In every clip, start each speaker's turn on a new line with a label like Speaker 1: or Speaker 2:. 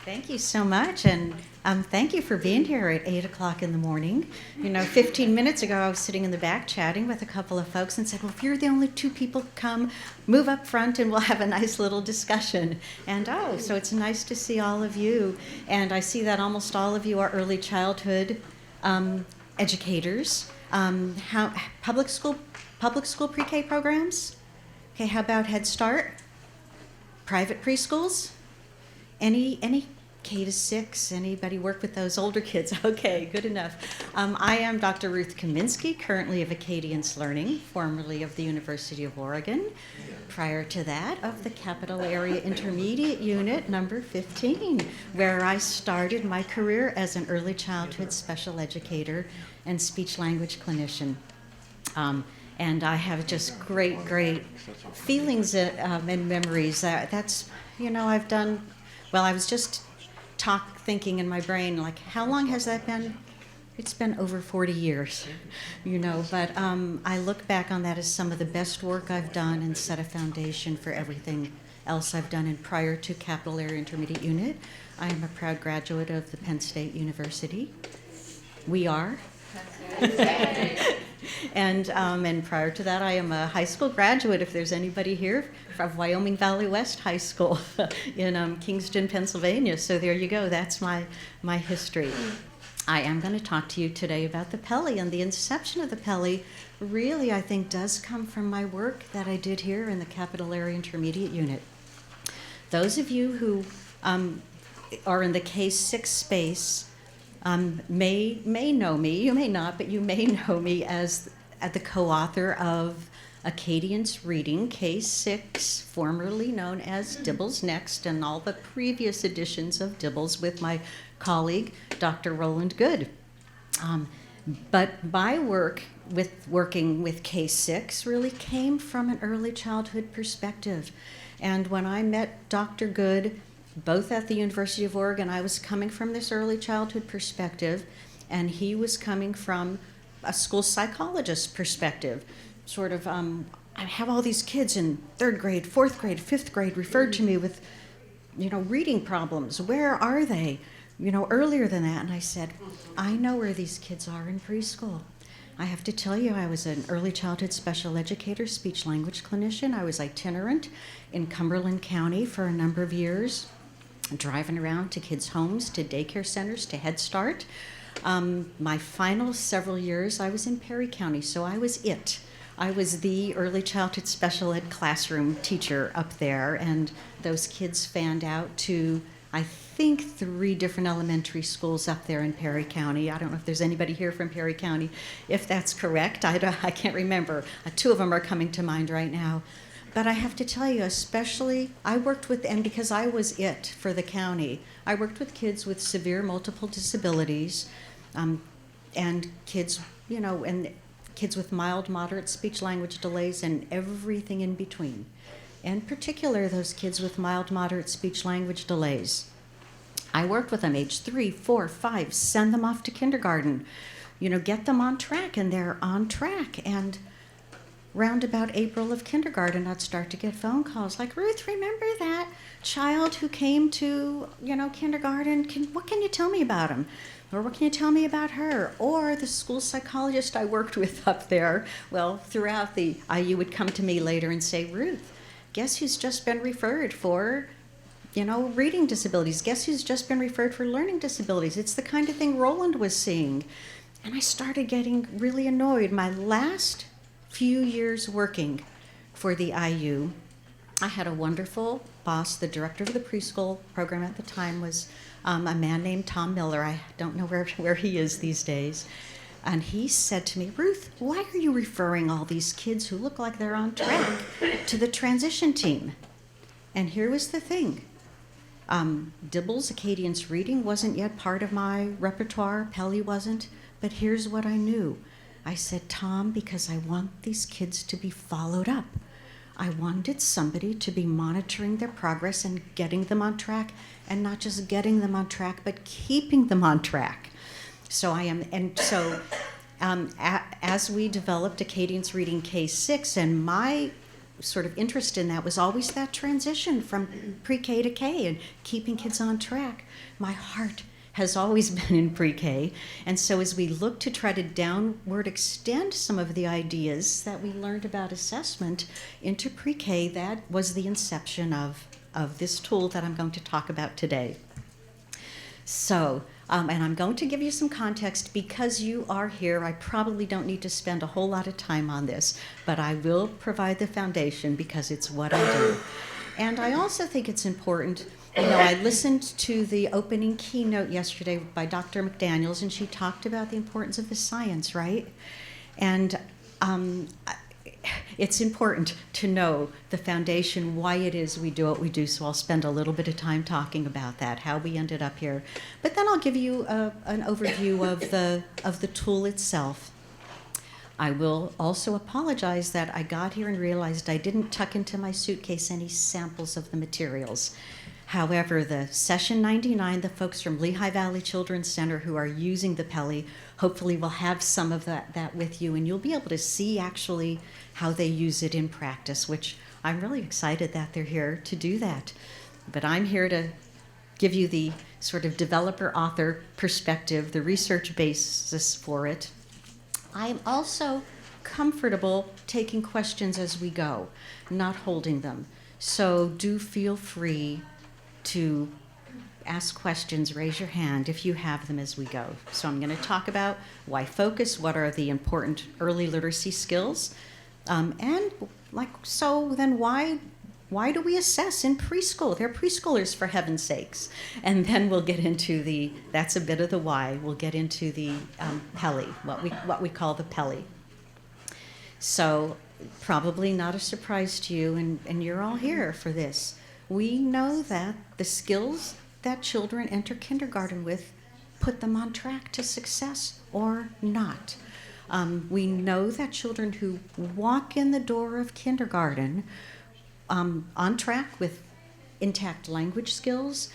Speaker 1: Thank you so much, and thank you for being here at 8 o'clock in the morning. 15 minutes ago, I was sitting in the back chatting with a couple of folks and said, well, if you're the only two people, come move up front and we'll have a nice little discussion. And so it's nice to see all of you. And I see that almost all of you are early childhood educators. How public school pre-K programs? Okay, how about Head Start? Private preschools? Any K to 6? Anybody work with those older kids? Okay, good enough. I am Dr. Ruth Kaminsky, currently of Acadience Learning, formerly of the University of Oregon. Prior to that, of the Capital Area Intermediate Unit, number 15, where I started my career as an early childhood special educator and speech-language clinician. And I have just great feelings and memories. That's, I've done. Well, I was just thinking in my brain, like, how long has that been? It's been over 40 years, but I look back on that as some of the best work I've done and set a foundation for everything else I've done. And prior to Capital Area Intermediate Unit, I am a proud graduate of the Penn State University. We are. And prior to that, I am a high school graduate, if there's anybody here, from Wyoming Valley West High School in Kingston, Pennsylvania. So there you go. That's my history. I am going to talk to you today about the PELI, and the inception of the PELI really, I think, does come from my work that I did here in the Capital Area Intermediate Unit. Those of you who are in the K-6 space may know me, you may not, but you may know me as the co-author of Acadience Reading K-6, formerly known as Dibbles Next, and all the previous editions of Dibbles with my colleague, Dr. Roland Good. But my work working with K-6 really came from an early childhood perspective. And when I met Dr. Good, both at the University of Oregon, I was coming from this early childhood perspective, and he was coming from a school psychologist perspective. Sort of, I have all these kids in 3rd grade, 4th grade, 5th grade referred to me with, reading problems. Where are they? Earlier than that. And I said, I know where these kids are in preschool. I have to tell you, I was an early childhood special educator, speech-language clinician. I was itinerant in Cumberland County for a number of years, driving around to kids' homes, to daycare centers, to Head Start. My final several years, I was in Perry County, so I was it. I was the early childhood special ed classroom teacher up there, and those kids fanned out to, I think, 3 different elementary schools up there in Perry County. I don't know if there's anybody here from Perry County. If that's correct, I can't remember. 2 of them are coming to mind right now. But I have to tell you, especially, I worked with, and because I was it for the county, I worked with kids with severe multiple disabilities, and kids, and kids with mild, moderate speech-language delays, and everything in between. In particular, those kids with mild, moderate speech-language delays. I worked with them age 3, 4, 5, send them off to kindergarten, get them on track, and they're on track. And round about April of kindergarten, I'd start to get phone calls like, Ruth, remember that child who came to, kindergarten? What can you tell me about him? Or what can you tell me about her? Or the school psychologist I worked with up there. Well, throughout the IU would come to me later and say, Ruth, guess who's just been referred for, reading disabilities? Guess who's just been referred for learning disabilities? It's the kind of thing Roland was seeing. And I started getting really annoyed. My last few years working for the IU, I had a wonderful boss. The director of the preschool program at the time was a man named Tom Miller. I don't know where he is these days. And he said to me, Ruth, why are you referring all these kids who look like they're on track to the transition team? And here was the thing. Dibbles, Acadience Reading, wasn't yet part of my repertoire. PELI wasn't. But here's what I knew. I said, Tom, because I want these kids to be followed up. I wanted somebody to be monitoring their progress and getting them on track, and not just getting them on track, but keeping them on track. So I am, and so as we developed Acadience Reading K-6, and my sort of interest in that was always that transition from pre-K to K and keeping kids on track. My heart has always been in pre-K, and so as we look to try to downward extend some of the ideas that we learned about assessment into pre-K, that was the inception of this tool that I'm going to talk about today. So, and I'm going to give you some context because you are here. I probably don't need to spend a whole lot of time on this, but I will provide the foundation because it's what I do. And I also think it's important, I listened to the opening keynote yesterday by Dr. McDaniels, and she talked about the importance of the science, right? And it's important to know the foundation, why it is we do what we do, so I'll spend a little bit of time talking about that, how we ended up here. But then I'll give you an overview of the tool itself. I will also apologize that I got here and realized I didn't tuck into my suitcase any samples of the materials. However, the session 99, the folks from Lehigh Valley Children's Center who are using the PELI, hopefully will have some of that with you, and you'll be able to see actually how they use it in practice, which I'm really excited that they're here to do that. But I'm here to give you the sort of developer-author perspective, the research basis for it. I'm also comfortable taking questions as we go, not holding them. So do feel free to ask questions, raise your hand if you have them as we go. So I'm going to talk about why focus, what are the important early literacy skills, and then why do we assess in preschool? They're preschoolers, for heaven's sakes. And then we'll get into that's a bit of the why. We'll get into the PELI, what we call the PELI. So probably not a surprise to you, and you're all here for this. We know that the skills that children enter kindergarten with put them on track to success or not. We know that children who walk in the door of kindergarten on track with intact language skills,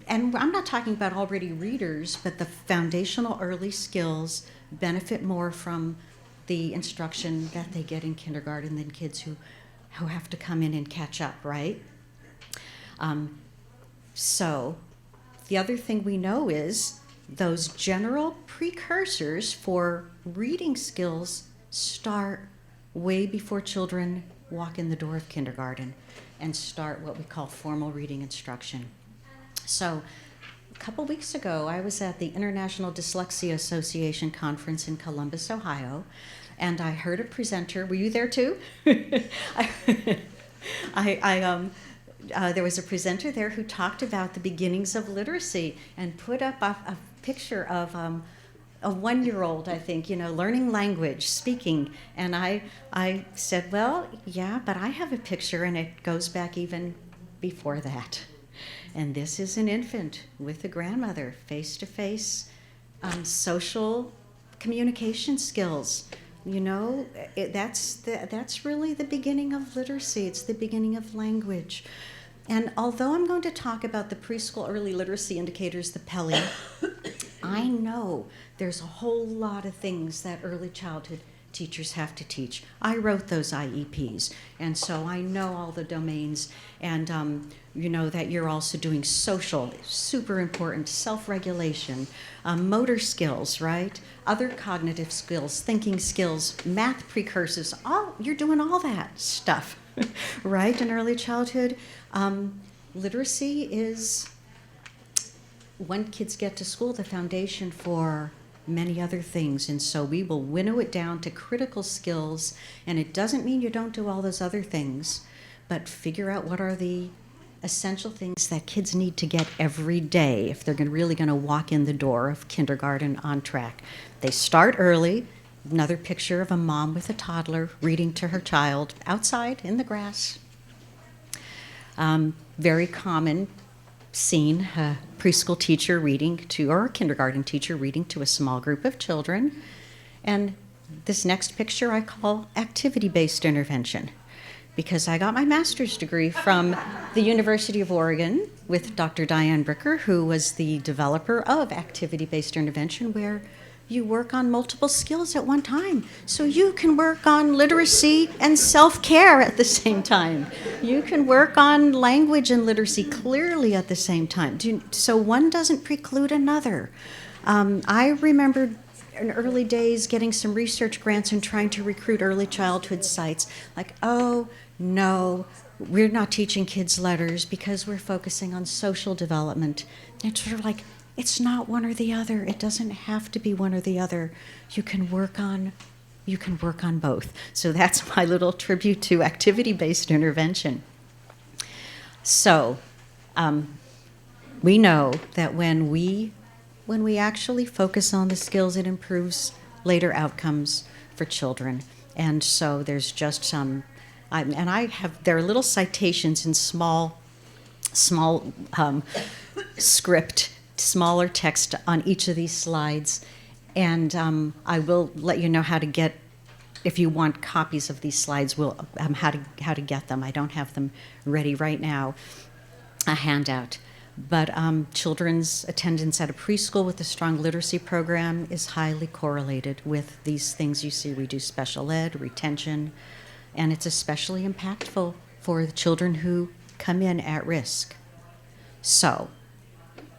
Speaker 1: and I'm not talking about already readers, but the foundational early skills benefit more from the instruction that they get in kindergarten than kids who have to come in and catch up, right? So the other thing we know is those general precursors for reading skills start way before children walk in the door of kindergarten and start what we call formal reading instruction. So a couple weeks ago, I was at the International Dyslexia Association conference in Columbus, Ohio, and I heard a presenter. Were you there too? There was a presenter there who talked about the beginnings of literacy and put up a picture of a one-year-old, I think, learning language, speaking. And I said, well, yeah, but I have a picture, and it goes back even before that. And this is an infant with a grandmother, face-to-face, social communication skills. That's really the beginning of literacy. It's the beginning of language. And although I'm going to talk about the preschool early literacy indicators, the PELI, I know there's a whole lot of things that early childhood teachers have to teach. I wrote those IEPs, and so I know all the domains, and that you're also doing social, super important, self-regulation, motor skills, right? Other cognitive skills, thinking skills, math precursors, you're doing all that stuff, right, in early childhood. Literacy is, when kids get to school, the foundation for many other things, and so we will winnow it down to critical skills, and it doesn't mean you don't do all those other things, but figure out what are the essential things that kids need to get every day if they're really going to walk in the door of kindergarten on track. They start early. Another picture of a mom with a toddler reading to her child outside in the grass. Very common scene, a preschool teacher reading to, or a kindergarten teacher reading to a small group of children. And this next picture I call activity-based intervention, because I got my master's degree from the University of Oregon with Dr. Diane Bricker, who was the developer of activity-based intervention, where you work on multiple skills at one time. So you can work on literacy and self-care at the same time. You can work on language and literacy clearly at the same time. So one doesn't preclude another. I remember in early days getting some research grants and trying to recruit early childhood sites. Like, oh, no, we're not teaching kids letters because we're focusing on social development. And it's sort of like, it's not one or the other. It doesn't have to be one or the other. You can work on both. So that's my little tribute to activity-based intervention. So we know that when we actually focus on the skills, it improves later outcomes for children. And so there's just some, there are little citations in small script, smaller text on each of these slides, and I will let you know how to get, if you want copies of these slides, how to get them. I don't have them ready right now, a handout. But children's attendance at a preschool with a strong literacy program is highly correlated with these things you see. We do special ed, retention, and it's especially impactful for the children who come in at risk. So,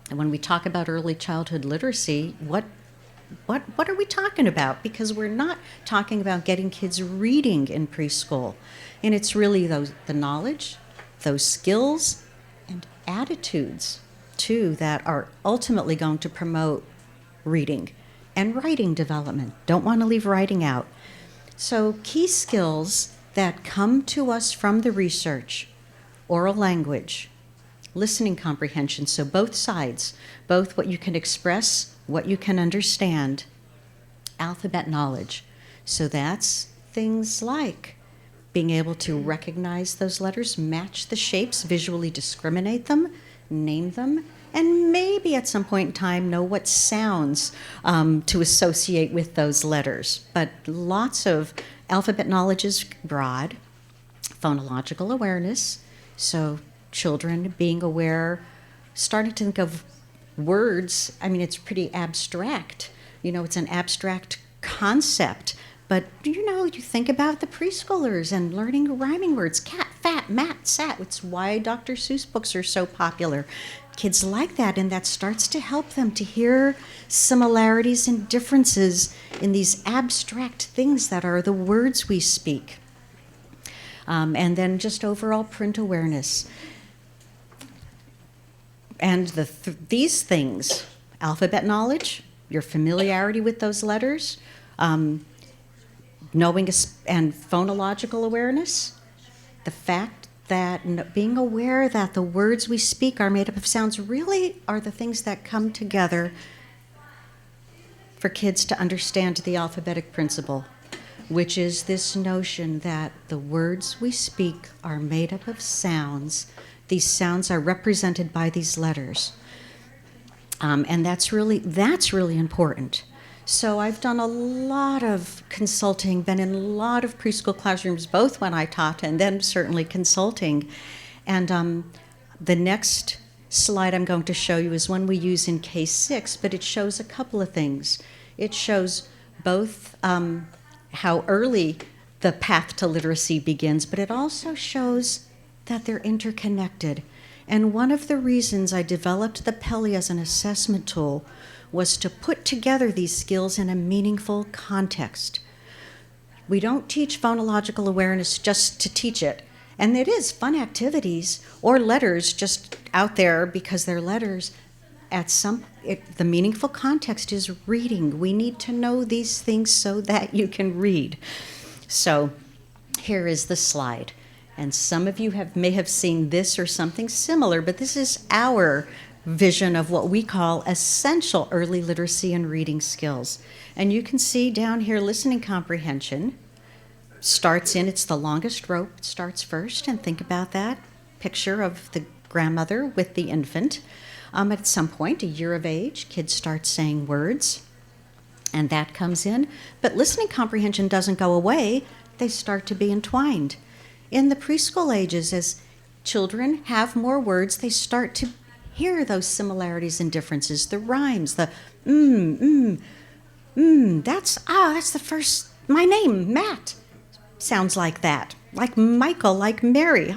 Speaker 1: and when we talk about early childhood literacy, what are we talking about? Because we're not talking about getting kids reading in preschool. And it's really the knowledge, those skills, and attitudes, too, that are ultimately going to promote reading and writing development. Don't want to leave writing out. So key skills that come to us from the research: oral language, listening comprehension, so both sides, both what you can express, what you can understand, alphabet knowledge. So that's things like being able to recognize those letters, match the shapes, visually discriminate them, name them, and maybe at some point in time know what sounds to associate with those letters. But lots of alphabet knowledge is broad. Phonological awareness, so children being aware, starting to think of words. I mean, it's pretty abstract. It's an abstract concept. But, you think about the preschoolers and learning rhyming words. Cat, fat, mat, sat. It's why Dr. Seuss books are so popular. Kids like that, and that starts to help them to hear similarities and differences in these abstract things that are the words we speak. And then just overall print awareness. And these things, alphabet knowledge, your familiarity with those letters, knowing and phonological awareness, the fact that being aware that the words we speak are made up of sounds really are the things that come together for kids to understand the alphabetic principle, which is this notion that the words we speak are made up of sounds. These sounds are represented by these letters. And that's really important. So I've done a lot of consulting, been in a lot of preschool classrooms, both when I taught and then certainly consulting. And the next slide I'm going to show you is one we use in K6, but it shows a couple of things. It shows both how early the path to literacy begins, but it also shows that they're interconnected. And one of the reasons I developed the PELI as an assessment tool was to put together these skills in a meaningful context. We don't teach phonological awareness just to teach it. And it is fun activities or letters just out there because they're letters. The meaningful context is reading. We need to know these things so that you can read. So here is the slide. And some of you may have seen this or something similar, but this is our vision of what we call essential early literacy and reading skills. And you can see down here listening comprehension starts it's the longest rope, it starts first, and think about that picture of the grandmother with the infant. At some point, a year of age, kids start saying words, and that comes in. But listening comprehension doesn't go away, they start to be entwined. In the preschool ages, as children have more words, they start to hear those similarities and differences, the rhymes, the That's the first, my name, Matt. Sounds like that. Like Michael, like Mary,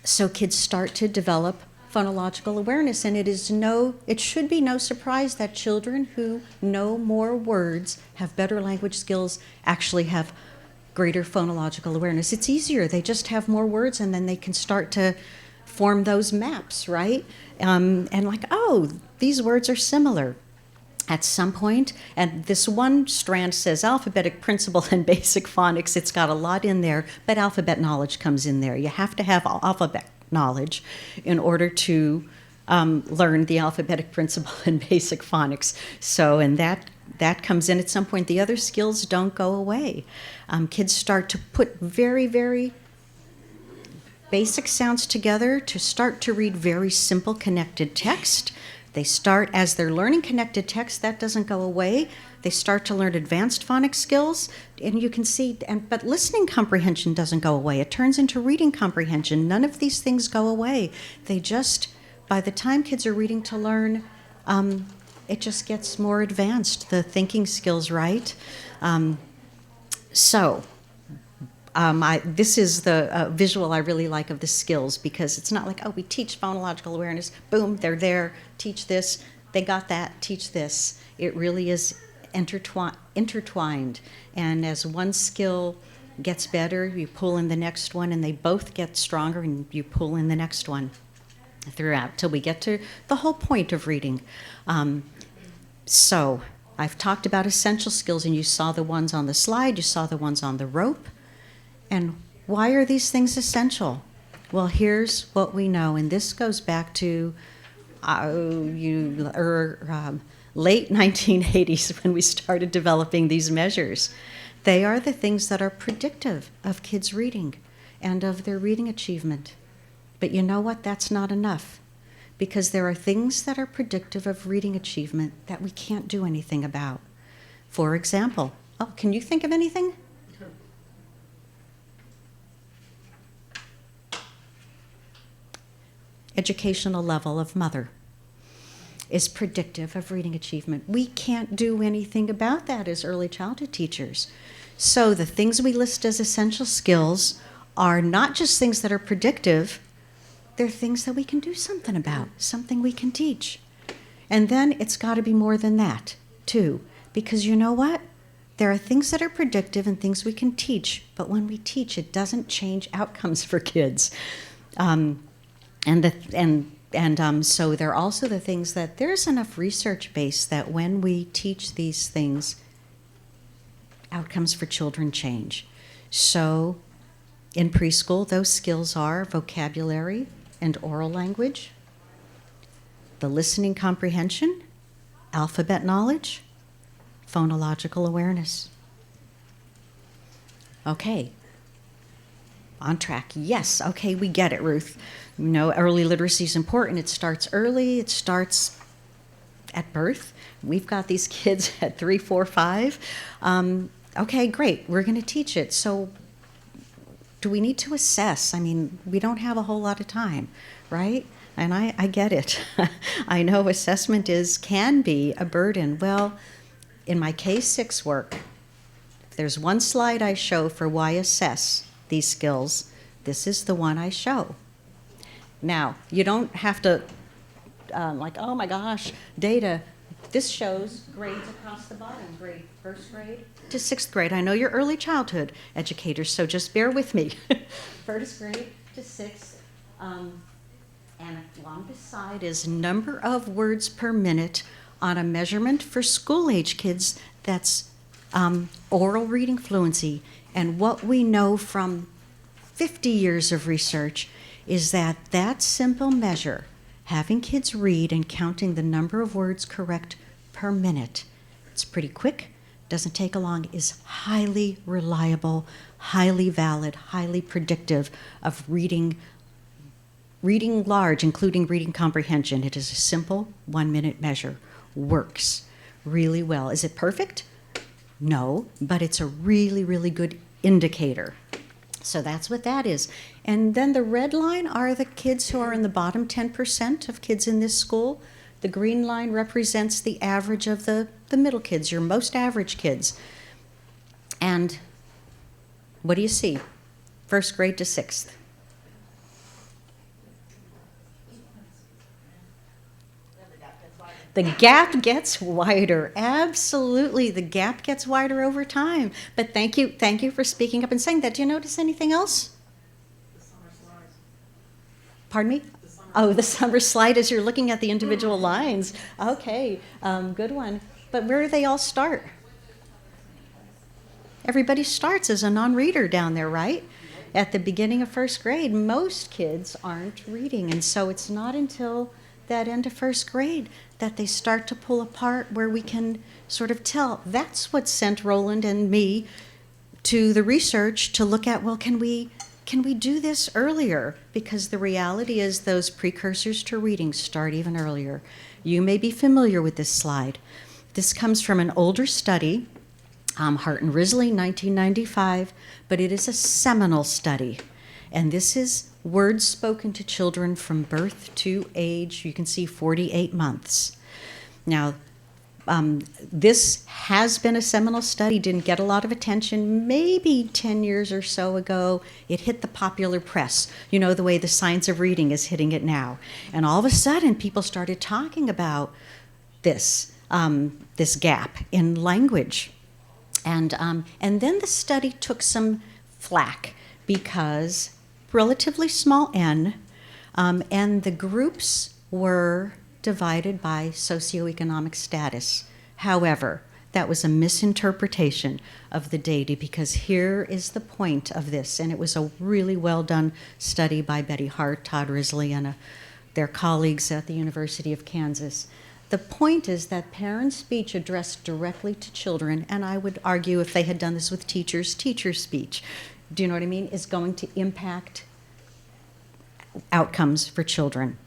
Speaker 1: So kids start to develop phonological awareness, and it should be no surprise that children who know more words, have better language skills, actually have greater phonological awareness. It's easier. They just have more words, and then they can start to form those maps, right? And like, oh, these words are similar. At some point, and this one strand says alphabetic principle and basic phonics. It's got a lot in there, but alphabet knowledge comes in there. You have to have alphabet knowledge in order to learn the alphabetic principle and basic phonics. So, and that comes in at some point. The other skills don't go away. Kids start to put very, very basic sounds together to start to read very simple connected text. They start, as they're learning connected text, that doesn't go away. They start to learn advanced phonics skills, and you can see, but listening comprehension doesn't go away. It turns into reading comprehension. None of these things go away. They just, by the time kids are reading to learn, it just gets more advanced, the thinking skills, right? This is the visual I really like of the skills, because it's not like, oh, we teach phonological awareness, boom, they're there, teach this, they got that, teach this. It really is intertwined. And as one skill gets better, you pull in the next one, and they both get stronger, and you pull in the next one throughout till we get to the whole point of reading. So I've talked about essential skills, and you saw the ones on the slide, you saw the ones on the rope. And why are these things essential? Well, here's what we know, and this goes back to late 1980s when we started developing these measures. They are the things that are predictive of kids' reading and of their reading achievement. But you know what? That's not enough, because there are things that are predictive of reading achievement that we can't do anything about. For example, can you think of anything? Educational level of mother is predictive of reading achievement. We can't do anything about that as early childhood teachers. So the things we list as essential skills are not just things that are predictive, they're things that we can do something about, something we can teach. And then it's got to be more than that, too, because you know what? There are things that are predictive and things we can teach, but when we teach, it doesn't change outcomes for kids. So there are also the things that there's enough research base that when we teach these things, outcomes for children change. So in preschool, those skills are vocabulary and oral language, the listening comprehension, alphabet knowledge, phonological awareness. Okay. On track. Yes. Okay, we get it, Ruth. You know, early literacy is important. It starts early. It starts at birth. We've got these kids at 3, 4, 5. Okay, great. We're going to teach it. So do we need to assess? I mean, we don't have a whole lot of time, right? And I get it. I know assessment can be a burden. Well, in my K-6 work, if there's one slide I show for why assess these skills, this is the one I show. Now, you don't have to, oh my gosh, data. This shows grades across the bottom, first grade to 6th grade. I know you're early childhood educators, so just bear with me. First grade to 6th. And along the side is number of words per minute on a measurement for school-age kids that's oral reading fluency. And what we know from 50 years of research is that simple measure, having kids read and counting the number of words correct per minute, it's pretty quick, doesn't take long, is highly reliable, highly valid, highly predictive of reading large, including reading comprehension. It is a simple 1-minute measure. Works really well. Is it perfect? No, but it's a really, really good indicator. So that's what that is. And then the red line are the kids who are in the bottom 10% of kids in this school. The green line represents the average of the middle kids, your most average kids. And what do you see? First grade to sixth. The gap gets wider. Absolutely, the gap gets wider over time. But thank you for speaking up and saying that. Do you notice anything else?
Speaker 2: The summer slides.
Speaker 1: Pardon me? The summer slide as you're looking at the individual lines. Okay, good one. But where do they all start? Everybody starts as a non-reader down there, right? At the beginning of first grade, most kids aren't reading, and so it's not until that end of first grade that they start to pull apart where we can sort of tell. That's what sent Roland and me to the research to look at, well, can we do this earlier? Because the reality is those precursors to reading start even earlier. You may be familiar with this slide. This comes from an older study, Hart and Risley, 1995, but it is a seminal study. And this is words spoken to children from birth to age, you can see 48 months. Now, this has been a seminal study, didn't get a lot of attention. Maybe 10 years or so ago, it hit the popular press. You know, the way the science of reading is hitting it now. And all of a sudden, people started talking about this gap in language. And then the study took some flack because relatively small n, and the groups were divided by socioeconomic status. However, that was a misinterpretation of the data, because here is the point of this, and it was a really well done study by Betty Hart, Todd Risley, and their colleagues at the University of Kansas. The point is that parent speech addressed directly to children, and I would argue if they had done this with teachers, teacher speech, do you know what I mean, is going to impact outcomes for children.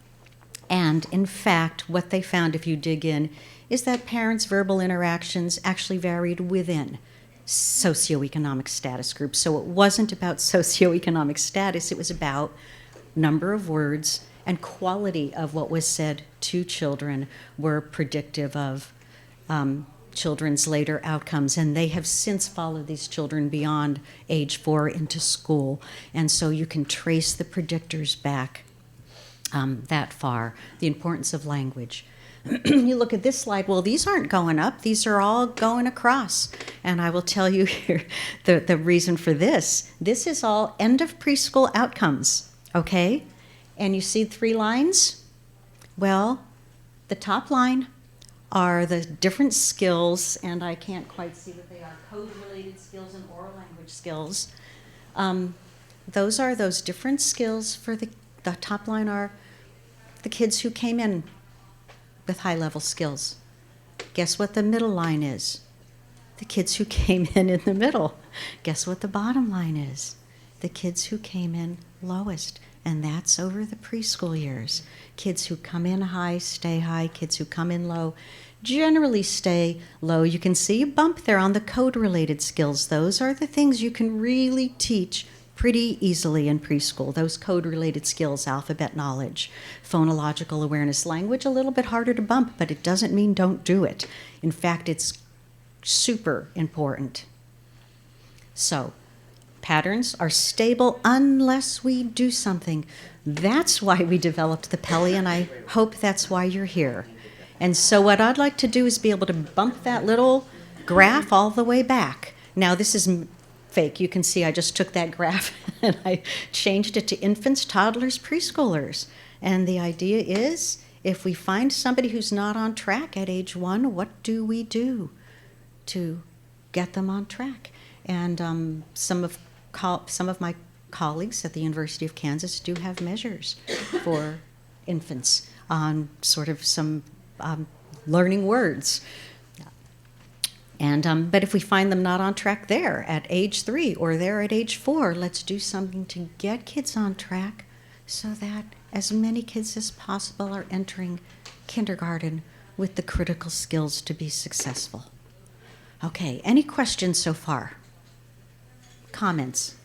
Speaker 1: And in fact, what they found, if you dig in, is that parents' verbal interactions actually varied within socioeconomic status groups. So it wasn't about socioeconomic status, it was about number of words and quality of what was said to children were predictive of children's later outcomes. And they have since followed these children beyond age 4 into school. And so you can trace the predictors back that far, the importance of language. You look at this slide, well, these aren't going up, these are all going across. And I will tell you here the reason for this. This is all end of preschool outcomes, okay? And you see 3 lines? Well, the top line are the different skills, and I can't quite see what they are, code-related skills and oral language skills. Those are those different skills. For the top line are the kids who came in with high-level skills. Guess what the middle line is? The kids who came in the middle. Guess what the bottom line is? The kids who came in lowest, and that's over the preschool years. Kids who come in high stay high, kids who come in low generally stay low. You can see a bump there on the code-related skills. Those are the things you can really teach pretty easily in preschool, those code-related skills, alphabet knowledge, phonological awareness. Language, a little bit harder to bump, but it doesn't mean don't do it. In fact, it's super important. So, patterns are stable unless we do something. That's why we developed the PELI, and I hope that's why you're here. And so what I'd like to do is be able to bump that little graph all the way back. Now, this is fake. You can see I just took that graph and I changed it to infants, toddlers, preschoolers. And the idea is, if we find somebody who's not on track at age 1, what do we do to get them on track? And some of my colleagues at the University of Kansas do have measures for infants on sort of some learning words. And but if we find them not on track there at age 3 or there at age 4, let's do something to get kids on track so that as many kids as possible are entering kindergarten with the critical skills to be successful. Okay, any questions so far? Comments?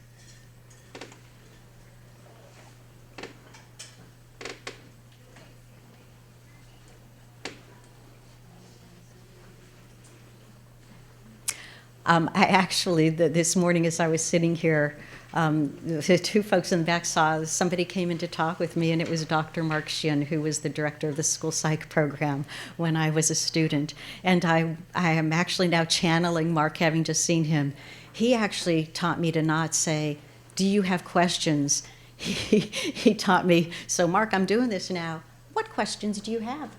Speaker 1: I actually, this morning as I was sitting here, the two folks in the back saw somebody came in to talk with me, and it was Dr. Mark Shin, who was the director of the school psych program when I was a student. And I am actually now channeling Mark, having just seen him. He actually taught me to not say, "Do you have questions?" He taught me, "So Mark, I'm doing this now. What questions do you have?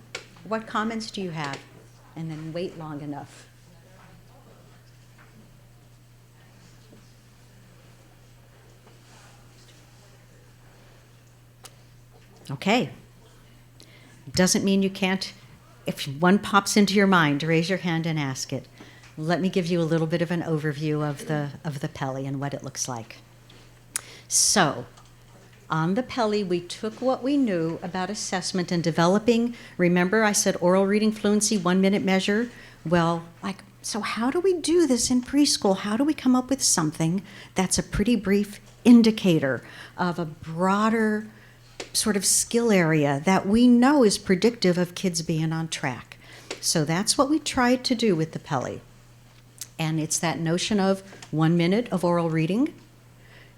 Speaker 1: What comments do you have?" And then wait long enough. Okay. Doesn't mean you can't. If one pops into your mind, raise your hand and ask it. Let me give you a little bit of an overview of the PELI and what it looks like. So, on the PELI, we took what we knew about assessment and developing. Remember, I said oral reading fluency, 1-minute measure. Well, so how do we do this in preschool? How do we come up with something that's a pretty brief indicator of a broader sort of skill area that we know is predictive of kids being on track? So that's what we tried to do with the PELI. And it's that notion of 1 minute of oral reading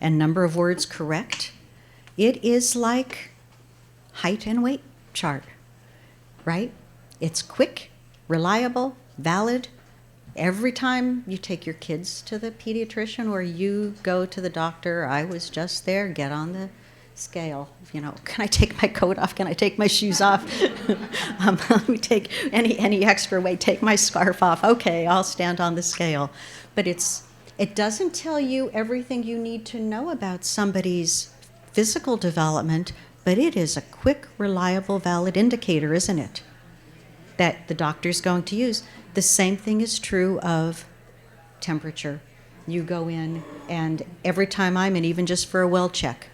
Speaker 1: and number of words correct. It is like height and weight chart, right? It's quick, reliable, valid. Every time you take your kids to the pediatrician or you go to the doctor, I was just there, get on the scale. Can I take my coat off? Can I take my shoes off? Let me take any extra weight, take my scarf off. Okay, I'll stand on the scale. But it doesn't tell you everything you need to know about somebody's physical development, but it is a quick, reliable, valid indicator, isn't it? That the doctor's going to use. The same thing is true of temperature. You go in, and every time I'm in, even just for a well check,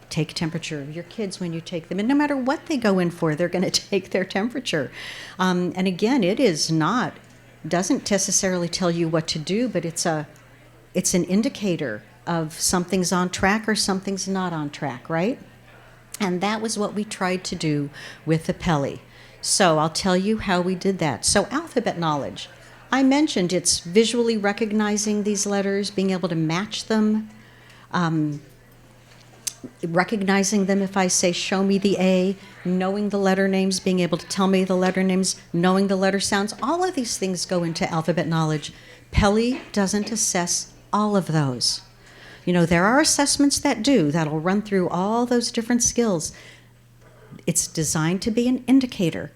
Speaker 1: take temperature of your kids when you take them. And no matter what they go in for, they're going to take their temperature. And again, doesn't necessarily tell you what to do, but it's an indicator of something's on track or something's not on track, right? And that was what we tried to do with the PELI. So I'll tell you how we did that. So alphabet knowledge. I mentioned it's visually recognizing these letters, being able to match them, recognizing them if I say, show me the A, knowing the letter names, being able to tell me the letter names, knowing the letter sounds. All of these things go into alphabet knowledge. PELI doesn't assess all of those. There are assessments that'll run through all those different skills. It's designed to be an indicator,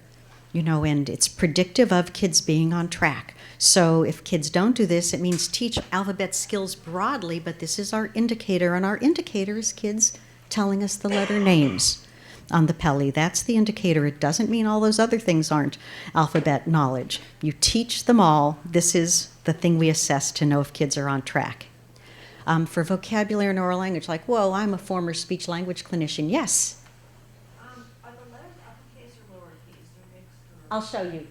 Speaker 1: and it's predictive of kids being on track. So if kids don't do this, it means teach alphabet skills broadly, but this is our indicator, and our indicator is kids telling us the letter names on the PELI. That's the indicator. It doesn't mean all those other things aren't alphabet knowledge. You teach them all. This is the thing we assess to know if kids are on track. For vocabulary and oral language, whoa, I'm a former speech language clinician. Yes?
Speaker 2: Are the letters uppercase or lowercase or mixed?
Speaker 1: I'll show you.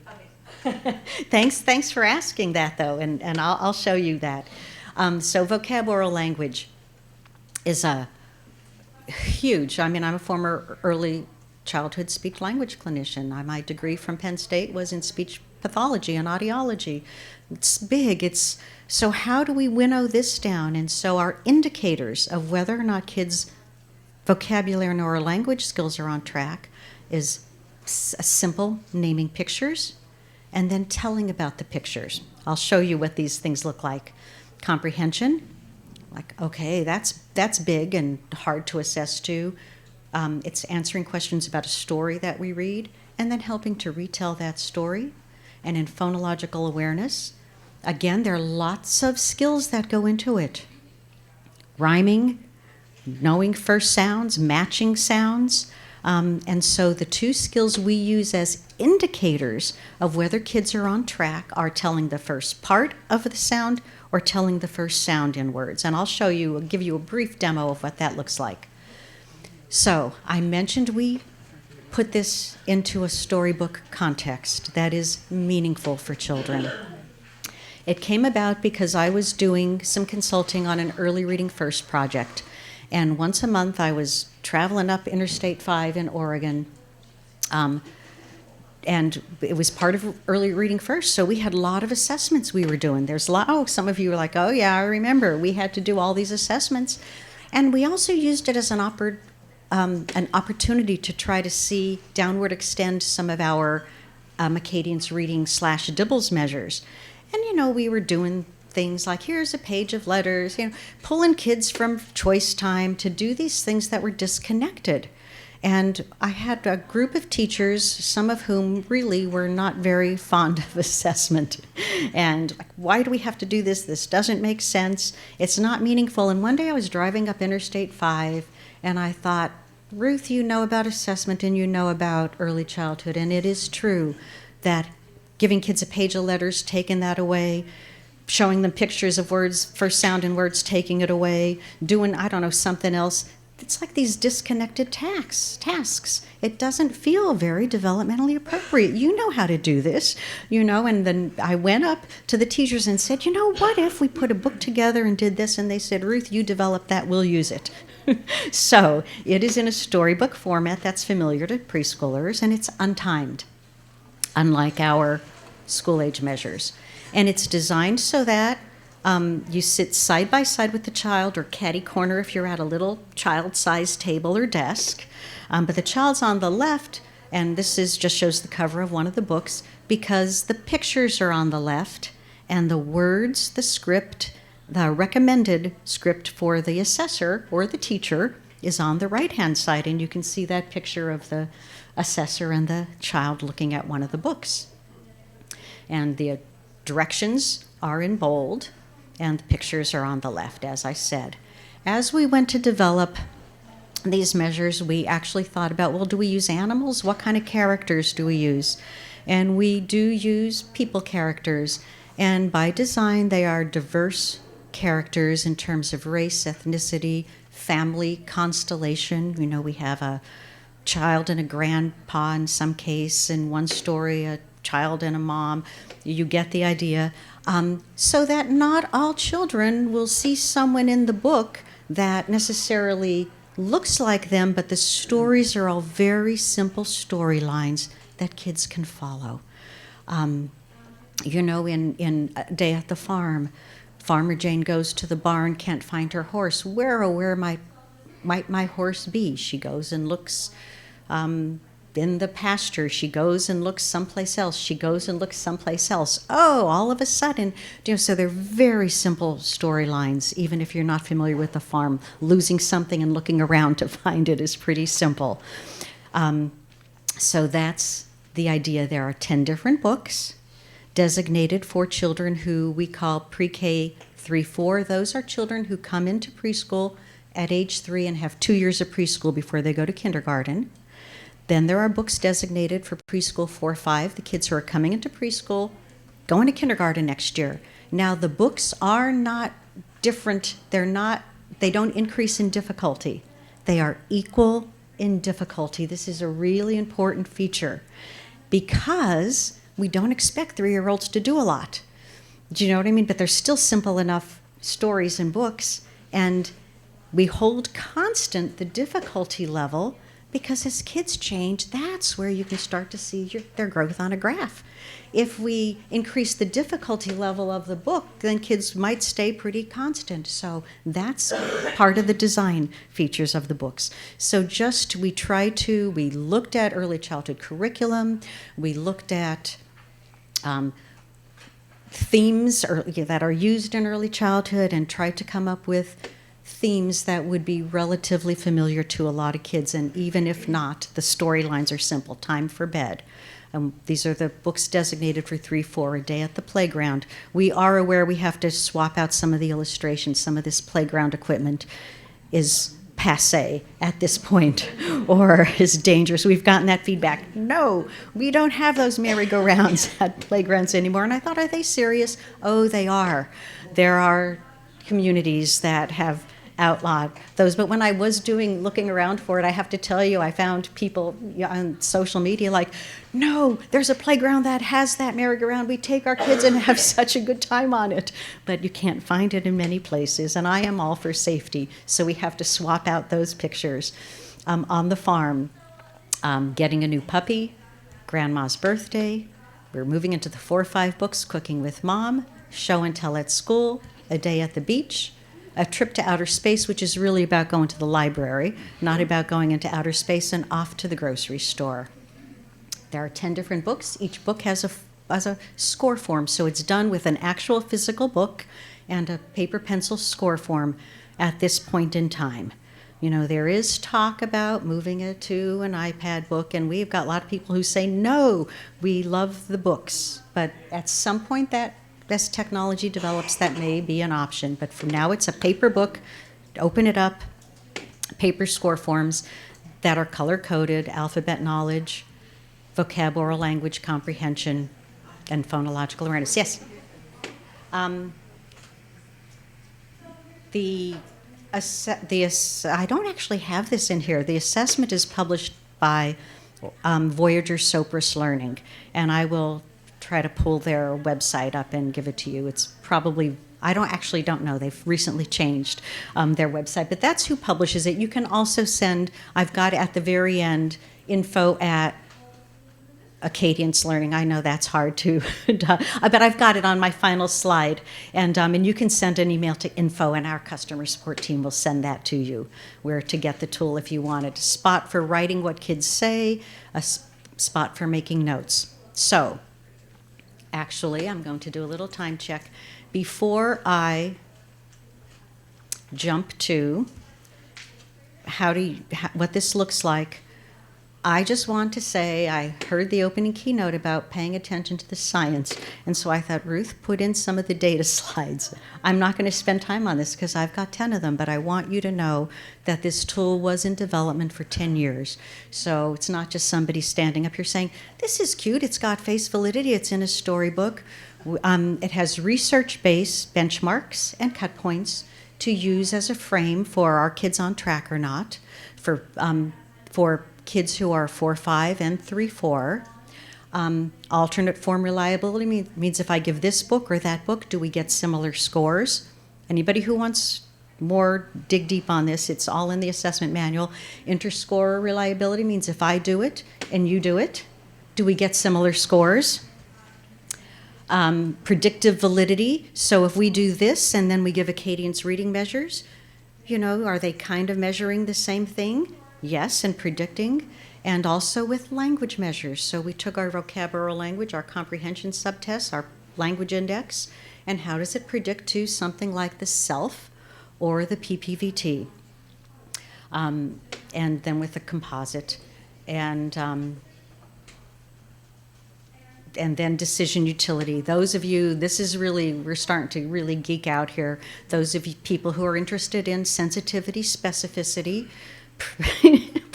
Speaker 2: Okay.
Speaker 1: Thanks for asking that, though, and I'll show you that. So vocab oral language is a huge. I'm a former early childhood speech language clinician. My degree from Penn State was in speech pathology and audiology. It's big. So how do we winnow this down? And so our indicators of whether or not kids' vocabulary and oral language skills are on track is a simple naming pictures and then telling about the pictures. I'll show you what these things look like. Comprehension, okay, that's big and hard to assess too. It's answering questions about a story that we read and then helping to retell that story. And in phonological awareness, again, there are lots of skills that go into it. Rhyming, knowing first sounds, matching sounds. And so the two skills we use as indicators of whether kids are on track are telling the first part of the sound or telling the first sound in words. And I'll give you a brief demo of what that looks like. So I mentioned we put this into a storybook context that is meaningful for children. It came about because I was doing some consulting on an early reading first project. And once a month I was traveling up Interstate 5 in Oregon, and it was part of early reading first, so we had a lot of assessments we were doing. There's a lot, oh, some of you were like, oh yeah, I remember. We had to do all these assessments. And we also used it as an opportunity to try to see downward extend some of our Acadience reading / Dibbles measures. And, we were doing things like, here's a page of letters, pulling kids from choice time to do these things that were disconnected. And I had a group of teachers, some of whom really were not very fond of assessment. And like, why do we have to do this? This doesn't make sense. It's not meaningful. And one day I was driving up Interstate 5, and I thought, Ruth, you know about assessment and you know about early childhood. And it is true that giving kids a page of letters, taking that away, showing them pictures of words, first sound in words, taking it away, doing, something else. It's like these disconnected tasks. It doesn't feel very developmentally appropriate. You know how to do this, and then I went up to the teachers and said, what if we put a book together and did this? And they said, Ruth, you develop that, we'll use it. So it is in a storybook format that's familiar to preschoolers, and it's untimed, unlike our school-age measures. And it's designed so that you sit side by side with the child, or catty corner if you're at a little child-sized table or desk. But the child's on the left, and this just shows the cover of one of the books, because the pictures are on the left, and the words, the script, the recommended script for the assessor or the teacher is on the right-hand side, and you can see that picture of the assessor and the child looking at one of the books. And the directions are in bold, and the pictures are on the left, as I said. As we went to develop these measures, we actually thought about, well, do we use animals? What kind of characters do we use? And we do use people characters, and by design, they are diverse characters in terms of race, ethnicity, family, constellation. We have a child and a grandpa in some case, in one story, a child and a mom. You get the idea. So that not all children will see someone in the book that necessarily looks like them, but the stories are all very simple storylines that kids can follow. In A Day at the Farm, Farmer Jane goes to the barn, can't find her horse. Where might my horse be? She goes and looks in the pasture. She goes and looks someplace else. She goes and looks someplace else. Oh, all of a sudden, so they're very simple storylines. Even if you're not familiar with the farm, losing something and looking around to find it is pretty simple. So that's the idea. There are 10 different books designated for children who we call PreK 3-4. Those are children who come into preschool at age 3 and have 2 years of preschool before they go to kindergarten. Then there are books designated for preschool 4-5, the kids who are coming into preschool, going to kindergarten next year. Now, the books are not different. They don't increase in difficulty. They are equal in difficulty. This is a really important feature because we don't expect 3-year-olds to do a lot. Do you know what I mean? But they're still simple enough stories and books, and we hold constant the difficulty level, because as kids change, that's where you can start to see their growth on a graph. If we increase the difficulty level of the book, then kids might stay pretty constant. So that's part of the design features of the books. So we looked at early childhood curriculum, we looked at themes that are used in early childhood, and tried to come up with themes that would be relatively familiar to a lot of kids, and even if not, the storylines are simple. Time for bed. These are the books designated for 3-4, A Day at the Playground. We are aware we have to swap out some of the illustrations. Some of this playground equipment is passé at this point, or is dangerous. We've gotten that feedback. No, we don't have those merry-go-rounds at playgrounds anymore. And I thought, are they serious? Oh, they are. There are communities that have outlawed those. But when I was looking around for it, I have to tell you, I found people on social media like, no, there's a playground that has that merry-go-round. We take our kids and have such a good time on it. But you can't find it in many places, and I am all for safety, so we have to swap out those pictures. On the farm, getting a new puppy, Grandma's Birthday. We're moving into the 4 or 5 books, Cooking with Mom, Show and Tell at School, A Day at the Beach, A Trip to Outer Space, which is really about going to the library, not about going into outer space, and Off to the Grocery Store. There are 10 different books. Each book has a score form, so it's done with an actual physical book and a paper pencil score form at this point in time. You know, there is talk about moving it to an iPad book, and we've got a lot of people who say, no, we love the books. But at some point that as technology develops, that may be an option. But for now, it's a paper book. Open it up, paper score forms that are color-coded, alphabet knowledge, vocab, oral language comprehension, and phonological awareness. Yes? I don't actually have this in here. The assessment is published by Voyager Sopris Learning, and I will try to pull their website up and give it to you. It's probably, I don't know. They've recently changed their website, but that's who publishes it. You can also send, I've got at the very end, info at Acadience Learning. I know that's hard to, but I've got it on my final slide. And you can send an email to info, and our customer support team will send that to you, where to get the tool if you want it. A spot for writing what kids say, a spot for making notes. So, actually, I'm going to do a little time check. Before I jump to what this looks like, I just want to say I heard the opening keynote about paying attention to the science, and so I thought, Ruth, put in some of the data slides. I'm not going to spend time on this because I've got 10 of them, but I want you to know that this tool was in development for 10 years. So it's not just somebody standing up here saying, this is cute, it's got face validity, it's in a storybook. It has research-based benchmarks and cut points to use as a frame for are kids on track or not, for kids who are 4-5 and 3-4. Alternate form reliability means if I give this book or that book, do we get similar scores? Anybody who wants more dig deep on this, it's all in the assessment manual. Interscore reliability means if I do it and you do it, do we get similar scores? Predictive validity, so if we do this and then we give Acadience reading measures, are they kind of measuring the same thing? Yes, and predicting, and also with language measures. So we took our vocab oral language, our comprehension subtests, our language index, and how does it predict to something like the SELF or the PPVT? And then with the composite, and then decision utility. Those of you, we're starting to really geek out here. Those of you people who are interested in sensitivity, specificity,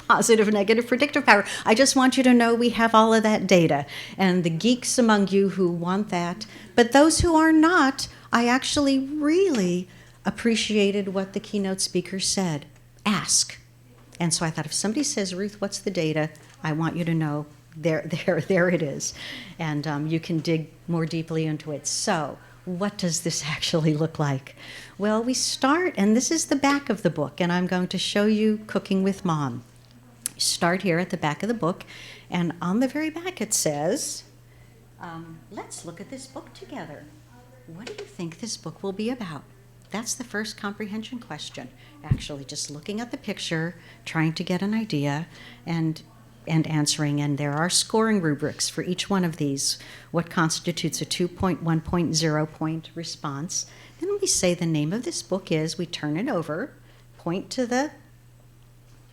Speaker 1: positive, negative, predictive power. I just want you to know we have all of that data. And the geeks among you who want that, but those who are not, I actually really appreciated what the keynote speaker said. Ask. And so I thought if somebody says, Ruth, what's the data? I want you to know there it is. And you can dig more deeply into it. So what does this actually look like? Well, we start, and this is the back of the book, and I'm going to show you Cooking with Mom. Start here at the back of the book, and on the very back it says, let's look at this book together. What do you think this book will be about? That's the first comprehension question. Actually, just looking at the picture, trying to get an idea, and answering, and there are scoring rubrics for each one of these. What constitutes a 2-point, 1.0 point response? Then we say the name of this book is, we turn it over, point to the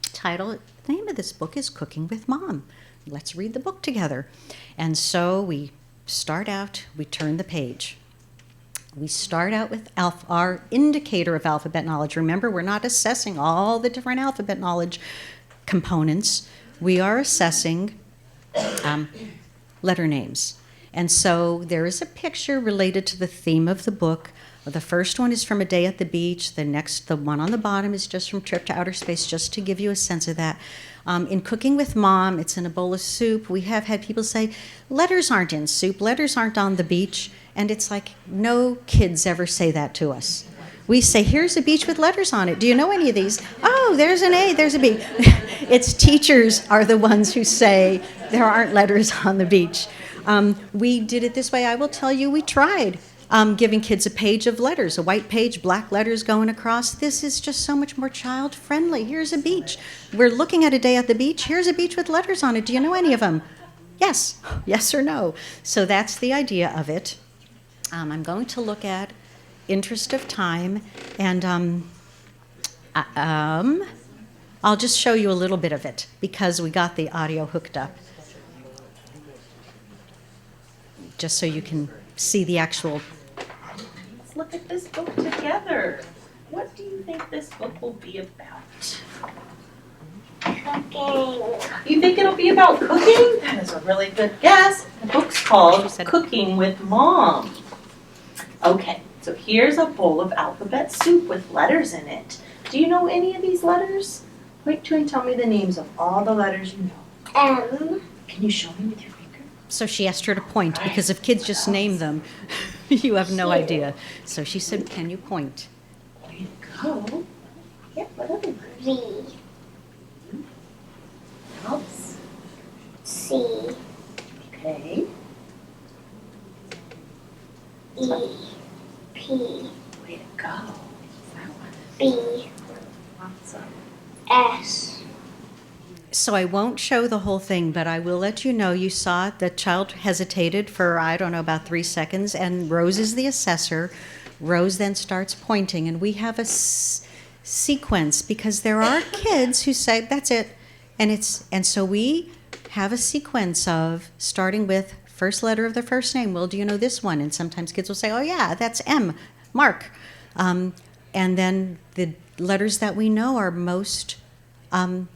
Speaker 1: title. The name of this book is Cooking with Mom. Let's read the book together. And so we start out, we turn the page. We start out with our indicator of alphabet knowledge. Remember, we're not assessing all the different alphabet knowledge components. We are assessing letter names. And so there is a picture related to the theme of the book. The first one is from A Day at the Beach. The one on the bottom is just from Trip to Outer Space, just to give you a sense of that. In Cooking with Mom, it's in a bowl of soup. We have had people say, letters aren't in soup, letters aren't on the beach. And it's like, no kids ever say that to us. We say, here's a beach with letters on it. Do you know any of these? Oh, there's an A, there's a B. It's teachers are the ones who say, There aren't letters on the beach. We did it this way. I will tell you, we tried giving kids a page of letters, a white page, black letters going across. This is just so much more child friendly. Here's a beach. We're looking at a day at the beach. Here's a beach with letters on it. Do you know any of them? Yes. Yes or no. So that's the idea of it. I'm going to look at interest of time, and I'll just show you a little bit of it because we got the audio hooked up, just so you can see the actual.
Speaker 3: Let's look at this book together. What do you think this book will be about?
Speaker 2: Cooking.
Speaker 3: You think it'll be about cooking? That is a really good guess. The book's called
Speaker 1: said-
Speaker 3: Cooking with Mom. Okay, so here's a bowl of alphabet soup with letters in it. Do you know any of these letters? Wait till you tell me the names of all the letters you know.
Speaker 2: M.
Speaker 3: Can you show me with your finger?
Speaker 1: So she asked her to point because if kids just name them, you have no idea. So she said, "Can you point?"
Speaker 3: Way to go. Yeah, what other letters?
Speaker 2: V.
Speaker 3: Else?
Speaker 2: C.
Speaker 3: Okay.
Speaker 2: E. P.
Speaker 3: Way to go. That one.
Speaker 2: B.
Speaker 3: Awesome.
Speaker 2: S.
Speaker 1: So I won't show the whole thing, but I will let you know you saw the child hesitated for, I don't know, about 3 seconds, and Rose is the assessor. Rose then starts pointing, and we have a sequence because there are kids who say, "That's it." And so we have a sequence of starting with first letter of the first name. Well, do you know this one? And sometimes kids will say, "Oh yeah, that's M, Mark." And then the letters that we know are most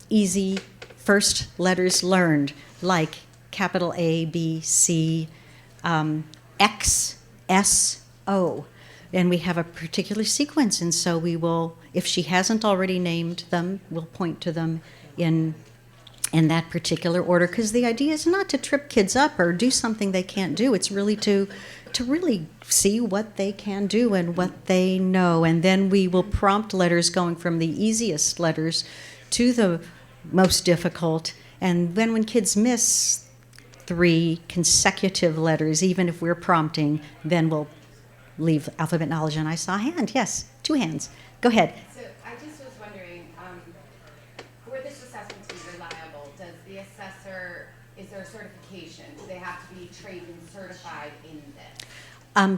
Speaker 1: easy first letters learned, like capital A, B, C, X, S, O. And we have a particular sequence, and so we will, if she hasn't already named them, we'll point to them in that particular order, because the idea is not to trip kids up or do something they can't do. It's really to really see what they can do and what they know. And then we will prompt letters going from the easiest letters to the most difficult. And then when kids miss 3 consecutive letters, even if we're prompting, then we'll leave alphabet knowledge. And I saw a hand. Yes, 2 hands. Go ahead.
Speaker 4: So I just was wondering, for this assessment to be reliable, does the assessor, is there a certification? Do they have to be trained and certified in this?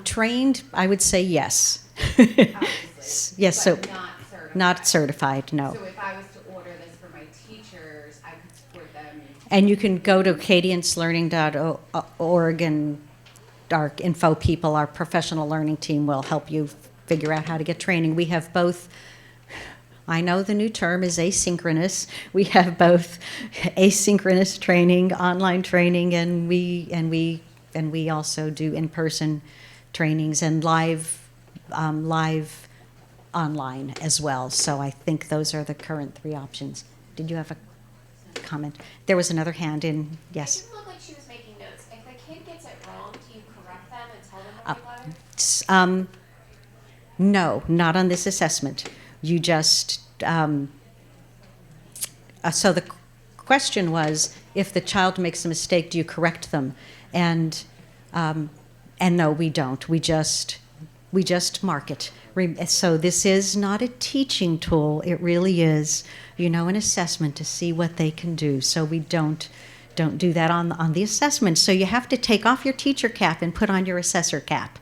Speaker 1: Trained, I would say yes.
Speaker 4: Obviously.
Speaker 1: Yes,
Speaker 4: but
Speaker 1: so
Speaker 4: not certified.
Speaker 1: not certified, no.
Speaker 4: So if I was to order this for my teachers, I could support them.
Speaker 1: And you can go to acadiancelearning.org, and our info people, our professional learning team, will help you figure out how to get training. We have both. I know the new term is asynchronous. We have both asynchronous training, online training, and we also do in-person trainings and live online as well. So I think those are the current 3 options. Did you have a comment? There was another hand in. Yes.
Speaker 5: It didn't look like she was making notes. If a kid gets it wrong, do you correct them and tell them what they learned?
Speaker 1: No, not on this assessment. You just, so the question was, if the child makes a mistake, do you correct them? And no, we don't. We just mark it. So this is not a teaching tool. It really is, an assessment to see what they can do. So we don't do that on the assessment. So you have to take off your teacher cap and put on your assessor cap.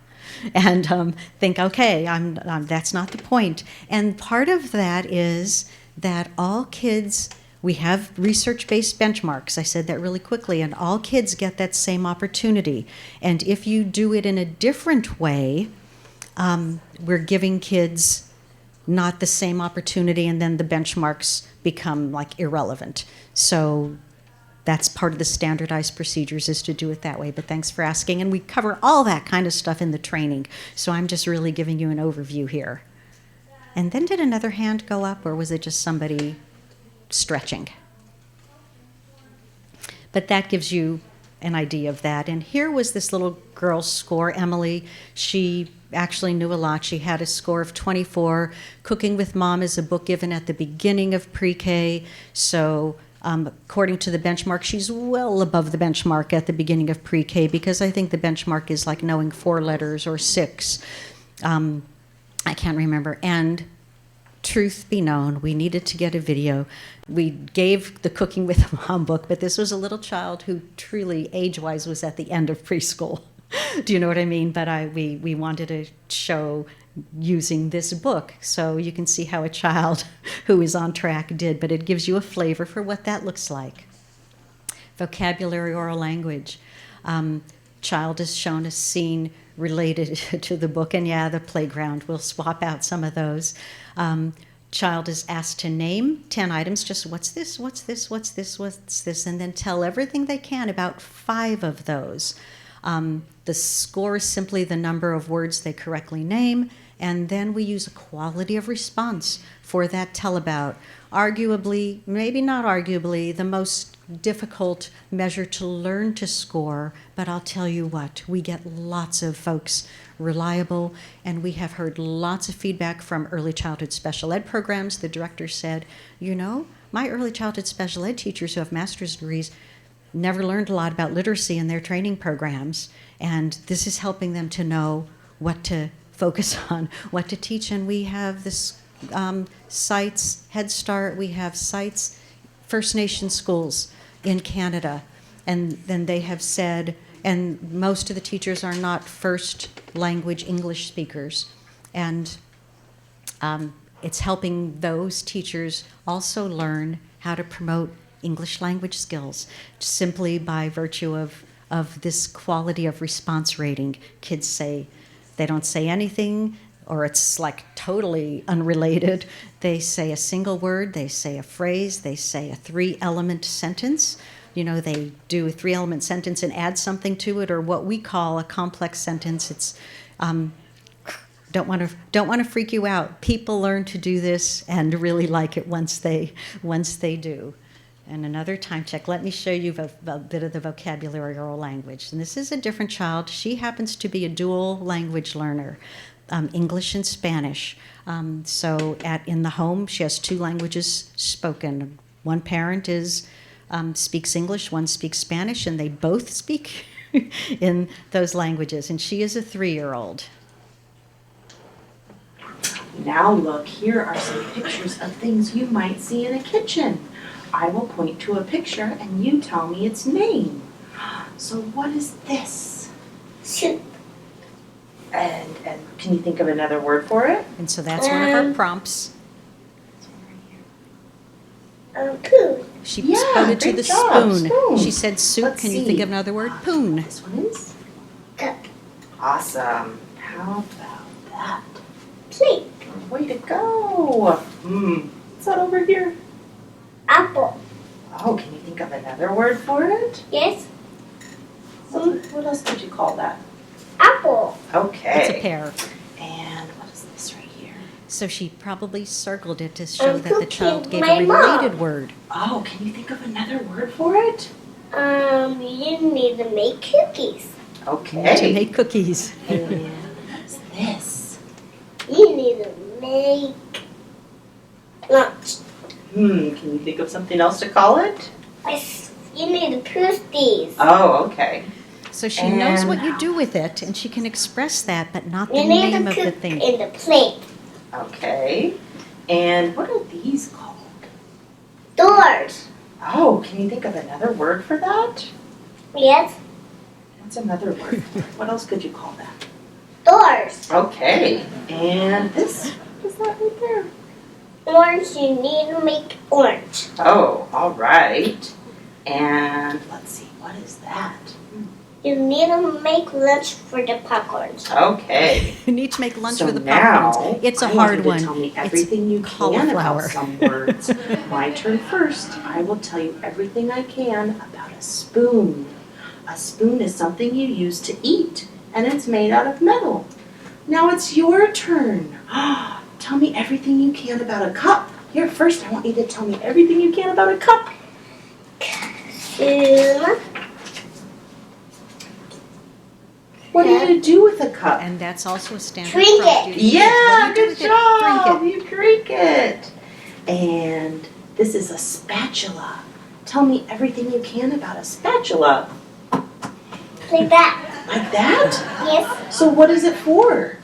Speaker 1: And think, okay, that's not the point. And part of that is that all kids, we have research-based benchmarks. I said that really quickly, and all kids get that same opportunity. And if you do it in a different way, we're giving kids not the same opportunity, and then the benchmarks become like irrelevant. So that's part of the standardized procedures, is to do it that way. But thanks for asking. And we cover all that kind of stuff in the training. So I'm just really giving you an overview here. And then did another hand go up, or was it just somebody stretching? But that gives you an idea of that. And here was this little girl's score, Emily. She actually knew a lot. She had a score of 24. Cooking with Mom is a book given at the beginning of PreK. So According to the benchmark, she's well above the benchmark at the beginning of pre-K, because I think the benchmark is like knowing 4 letters or 6. I can't remember. And truth be known, we needed to get a video. We gave the Cooking with Mom book, but this was a little child who truly, age-wise, was at the end of preschool. Do you know what I mean? But we wanted to show using this book, so you can see how a child who is on track did, but it gives you a flavor for what that looks like. Vocabulary, oral language. Child is shown a scene related to the book, and yeah, the playground. We'll swap out some of those. Child is asked to name 10 items, just what's this, what's this, what's this, what's this, and then tell everything they can about 5 of those. The score is simply the number of words they correctly name, and then we use a quality of response for that tell about. Arguably, maybe not arguably, the most difficult measure to learn to score, but I'll tell you what, we get lots of folks reliable, and we have heard lots of feedback from early childhood special ed programs. The director said, you know, my early childhood special ed teachers who have master's degrees never learned a lot about literacy in their training programs, and this is helping them to know what to focus on, what to teach. And we have this sites, Head Start, we have sites, First Nation schools in Canada, and then they have said, and most of the teachers are not first language English speakers, and it's helping those teachers also learn how to promote English language skills simply by virtue of this quality of response rating. Kids say, they don't say anything, or it's like totally unrelated. They say a single word, they say a phrase, they say a 3-element sentence. You know, they do a 3-element sentence and add something to it, or what we call a complex sentence. It's don't want to freak you out. People learn to do this and really like it once they do. And another time check. Let me show you a bit of the vocabulary oral language. And this is a different child. She happens to be a dual language learner, English and Spanish. So in the home, she has 2 languages spoken. One parent speaks English, one speaks Spanish, and they both speak in those languages. And she is a 3-year-old.
Speaker 3: Now look, here are some pictures of things you might see in a kitchen. I will point to a picture and you tell me its name. So what is this?
Speaker 2: Soup.
Speaker 3: And can you think of another word for it?
Speaker 1: And so that's one of our prompts.
Speaker 2: Poo.
Speaker 1: She
Speaker 3: Yeah,
Speaker 1: quoted to
Speaker 3: great
Speaker 1: the
Speaker 3: job,
Speaker 1: spoon.
Speaker 3: spoon.
Speaker 1: She said soup.
Speaker 3: Let's
Speaker 1: Can you
Speaker 3: see.
Speaker 1: think of another word? Poon.
Speaker 3: This one is?
Speaker 2: Cup.
Speaker 3: Awesome. How about that?
Speaker 2: Plate.
Speaker 3: Way to go. What's that over here?
Speaker 2: Apple.
Speaker 3: Oh, can you think of another word for it?
Speaker 2: Yes.
Speaker 3: What else would you call that?
Speaker 2: Apple.
Speaker 3: Okay.
Speaker 1: It's a pear.
Speaker 3: And what is this right here?
Speaker 1: So she probably circled it to show
Speaker 2: I'm
Speaker 1: that the
Speaker 2: cooking
Speaker 1: child gave
Speaker 2: my
Speaker 1: a related word.
Speaker 3: Oh, can you think of another word for it?
Speaker 2: You need to make cookies.
Speaker 3: Okay.
Speaker 1: To make cookies.
Speaker 3: And what is this?
Speaker 2: You need to make lunch.
Speaker 3: Can you think of something else to call it?
Speaker 2: Yes. You need to push these.
Speaker 3: Oh, okay.
Speaker 1: So she knows what
Speaker 3: And-
Speaker 1: you do with it, and she can express that, but not the
Speaker 2: You need
Speaker 1: name
Speaker 2: to
Speaker 1: of the
Speaker 2: cook
Speaker 1: thing.
Speaker 2: in the plate.
Speaker 3: Okay. And what are these called?
Speaker 2: Doors.
Speaker 3: Oh, can you think of another word for that?
Speaker 2: Yes.
Speaker 3: What's another word? What else could you call that?
Speaker 2: Doors.
Speaker 3: Okay. And this, what is that right there?
Speaker 2: Orange. You need to make orange.
Speaker 3: Oh, all right. And let's see, what is that?
Speaker 2: You need to make lunch for the popcorns.
Speaker 3: Okay.
Speaker 1: You need to make lunch
Speaker 3: So
Speaker 1: with the
Speaker 3: now,
Speaker 1: popcorns. It's a
Speaker 3: I
Speaker 1: hard
Speaker 3: want you to
Speaker 1: one.
Speaker 3: tell me
Speaker 1: It's
Speaker 3: everything you can
Speaker 1: cauliflower.
Speaker 3: about some words. My turn first. I will tell you everything I can about a spoon. A spoon is something you use to eat, and it's made out of metal. Now it's your turn. Tell me everything you can about a cup. Here, first, I want you to tell me everything you can about a cup.
Speaker 2: Spoon.
Speaker 3: What are you going to do with a cup?
Speaker 1: And that's also a standard
Speaker 2: Drink
Speaker 1: prompt.
Speaker 2: it.
Speaker 1: You use.
Speaker 3: Yeah,
Speaker 1: What do you do
Speaker 3: good
Speaker 1: with it?
Speaker 3: job.
Speaker 1: Drink it.
Speaker 3: You drink it. And this is a spatula. tell me everything you can about a spatula.
Speaker 6: Like that.
Speaker 3: Like that?
Speaker 6: Yes.
Speaker 3: So what is it for?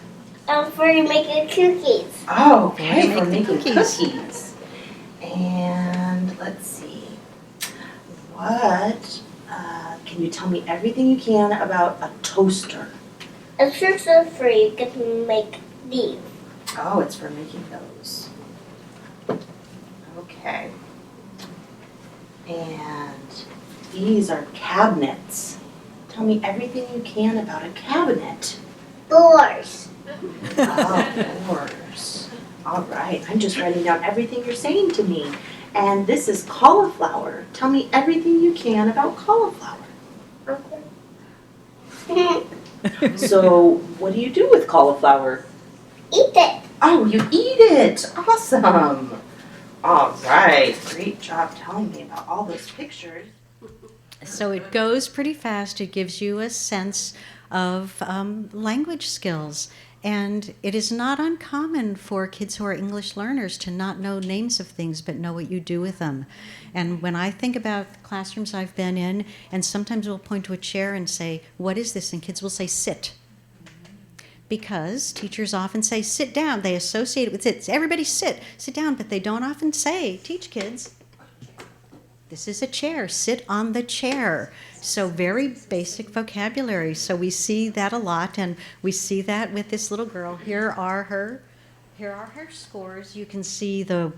Speaker 6: For making cookies.
Speaker 3: Oh, okay,
Speaker 1: For
Speaker 3: for
Speaker 1: making
Speaker 3: making
Speaker 1: cookies.
Speaker 3: cookies. And let's see, what, can you tell me everything you can about a toaster?
Speaker 6: A toaster for you can make these.
Speaker 3: Oh, it's for making those. Okay. And these are cabinets. Tell me everything you can about a cabinet.
Speaker 6: Doors.
Speaker 3: Oh, doors. All right, I'm just writing down everything you're saying to me. And this is cauliflower. Tell me everything you can about cauliflower.
Speaker 6: Okay.
Speaker 3: So, what do you do with cauliflower?
Speaker 6: Eat it.
Speaker 3: Oh, you eat it. Awesome. All right, great job telling me about all those pictures.
Speaker 1: So it goes pretty fast. It gives you a sense of language skills. And it is not uncommon for kids who are English learners to not know names of things but know what you do with them. And when I think about the classrooms I've been in, and sometimes we'll point to a chair and say, "What is this?" And kids will say, "Sit." Because teachers often say, "Sit down." They associate it with sit. Everybody sit down, but they don't often say, teach kids, this is a chair, sit on the chair. So very basic vocabulary. So we see that a lot, and we see that with this little girl. Here are her scores. You can see the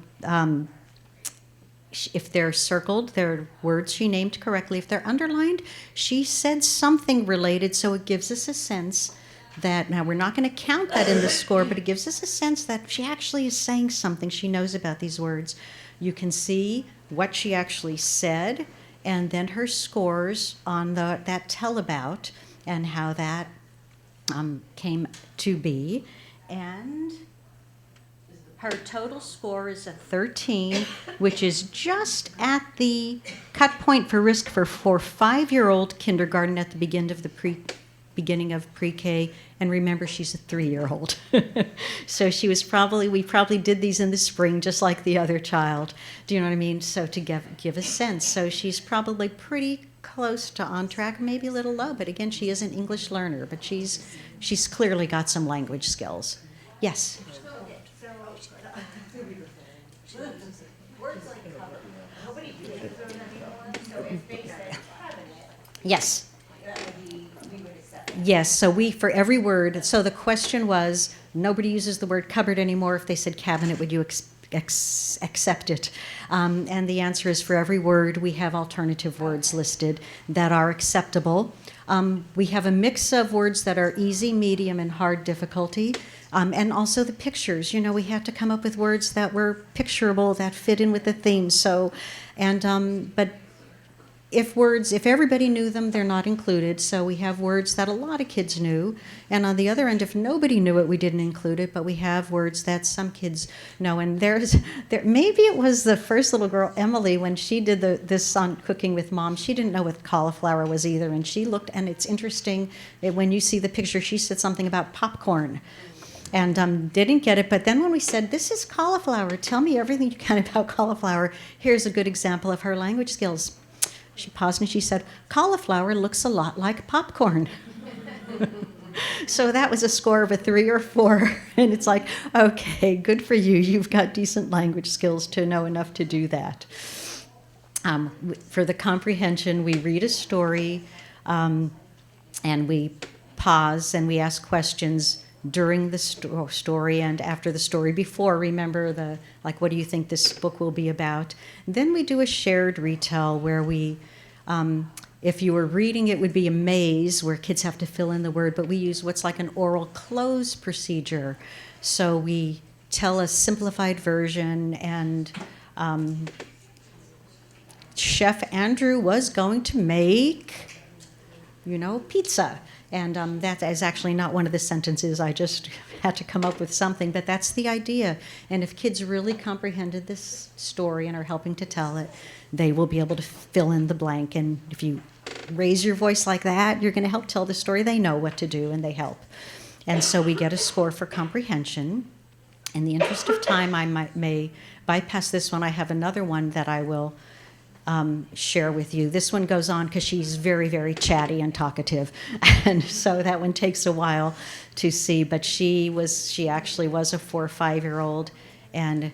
Speaker 1: if they're circled, they're words she named correctly. If they're underlined, she said something related, so it gives us a sense that, now we're not going to count that in the score, but it gives us a sense that she actually is saying something. She knows about these words. You can see what she actually said, and then her scores on that tell about and how that came to be. And her total score is a 13, which is just at the cut point for risk for 5-year-old kindergarten at the beginning of pre-K, and remember, she's a 3-year-old. So we probably did these in the spring, just like the other child. Do you know what I mean? So to give a sense. So she's probably pretty close to on track, maybe a little low, but again, she is an English learner, but she's clearly got some language skills. Yes?
Speaker 2: Words like cover. Nobody uses them anymore, so if they said cabinet,
Speaker 1: Yes.
Speaker 2: that would be, we would accept it.
Speaker 1: Yes, so for every word, so the question was, nobody uses the word cupboard anymore. If they said cabinet, would you accept it? And the answer is, for every word, we have alternative words listed that are acceptable. We have a mix of words that are easy, medium, and hard difficulty. And also the pictures. You know, we had to come up with words that were picturable, that fit in with the theme. So, but if everybody knew them, they're not included. So we have words that a lot of kids knew. And on the other end, if nobody knew it, we didn't include it. But we have words that some kids know. And maybe it was the first little girl, Emily, when she did this on Cooking with Mom, she didn't know what cauliflower was either. And she looked, and it's interesting, when you see the picture, she said something about popcorn. And didn't get it. But then when we said, this is cauliflower, tell me everything you can about cauliflower, here's a good example of her language skills. She paused and she said, cauliflower looks a lot like popcorn. So that was a score of a 3 or 4. And it's like, okay, good for you. You've got decent language skills to know enough to do that. For the comprehension, we read a story, and we pause and we ask questions during the story and after the story. Before, remember what do you think this book will be about? Then we do a shared retell where we, if you were reading, it would be a maze where kids have to fill in the word, but we use what's like an oral close procedure. So we tell a simplified version, and Chef Andrew was going to make, pizza. And that is actually not one of the sentences. I just had to come up with something, but that's the idea. And if kids really comprehended this story and are helping to tell it, they will be able to fill in the blank. And if you raise your voice like that, you're going to help tell the story. They know what to do, and they help. And so we get a score for comprehension. In the interest of time, I may bypass this one. I have another one that I will share with you. This one goes on because she's very, very chatty and talkative, and so that one takes a while to see. But she actually was a 4 or 5-year-old, and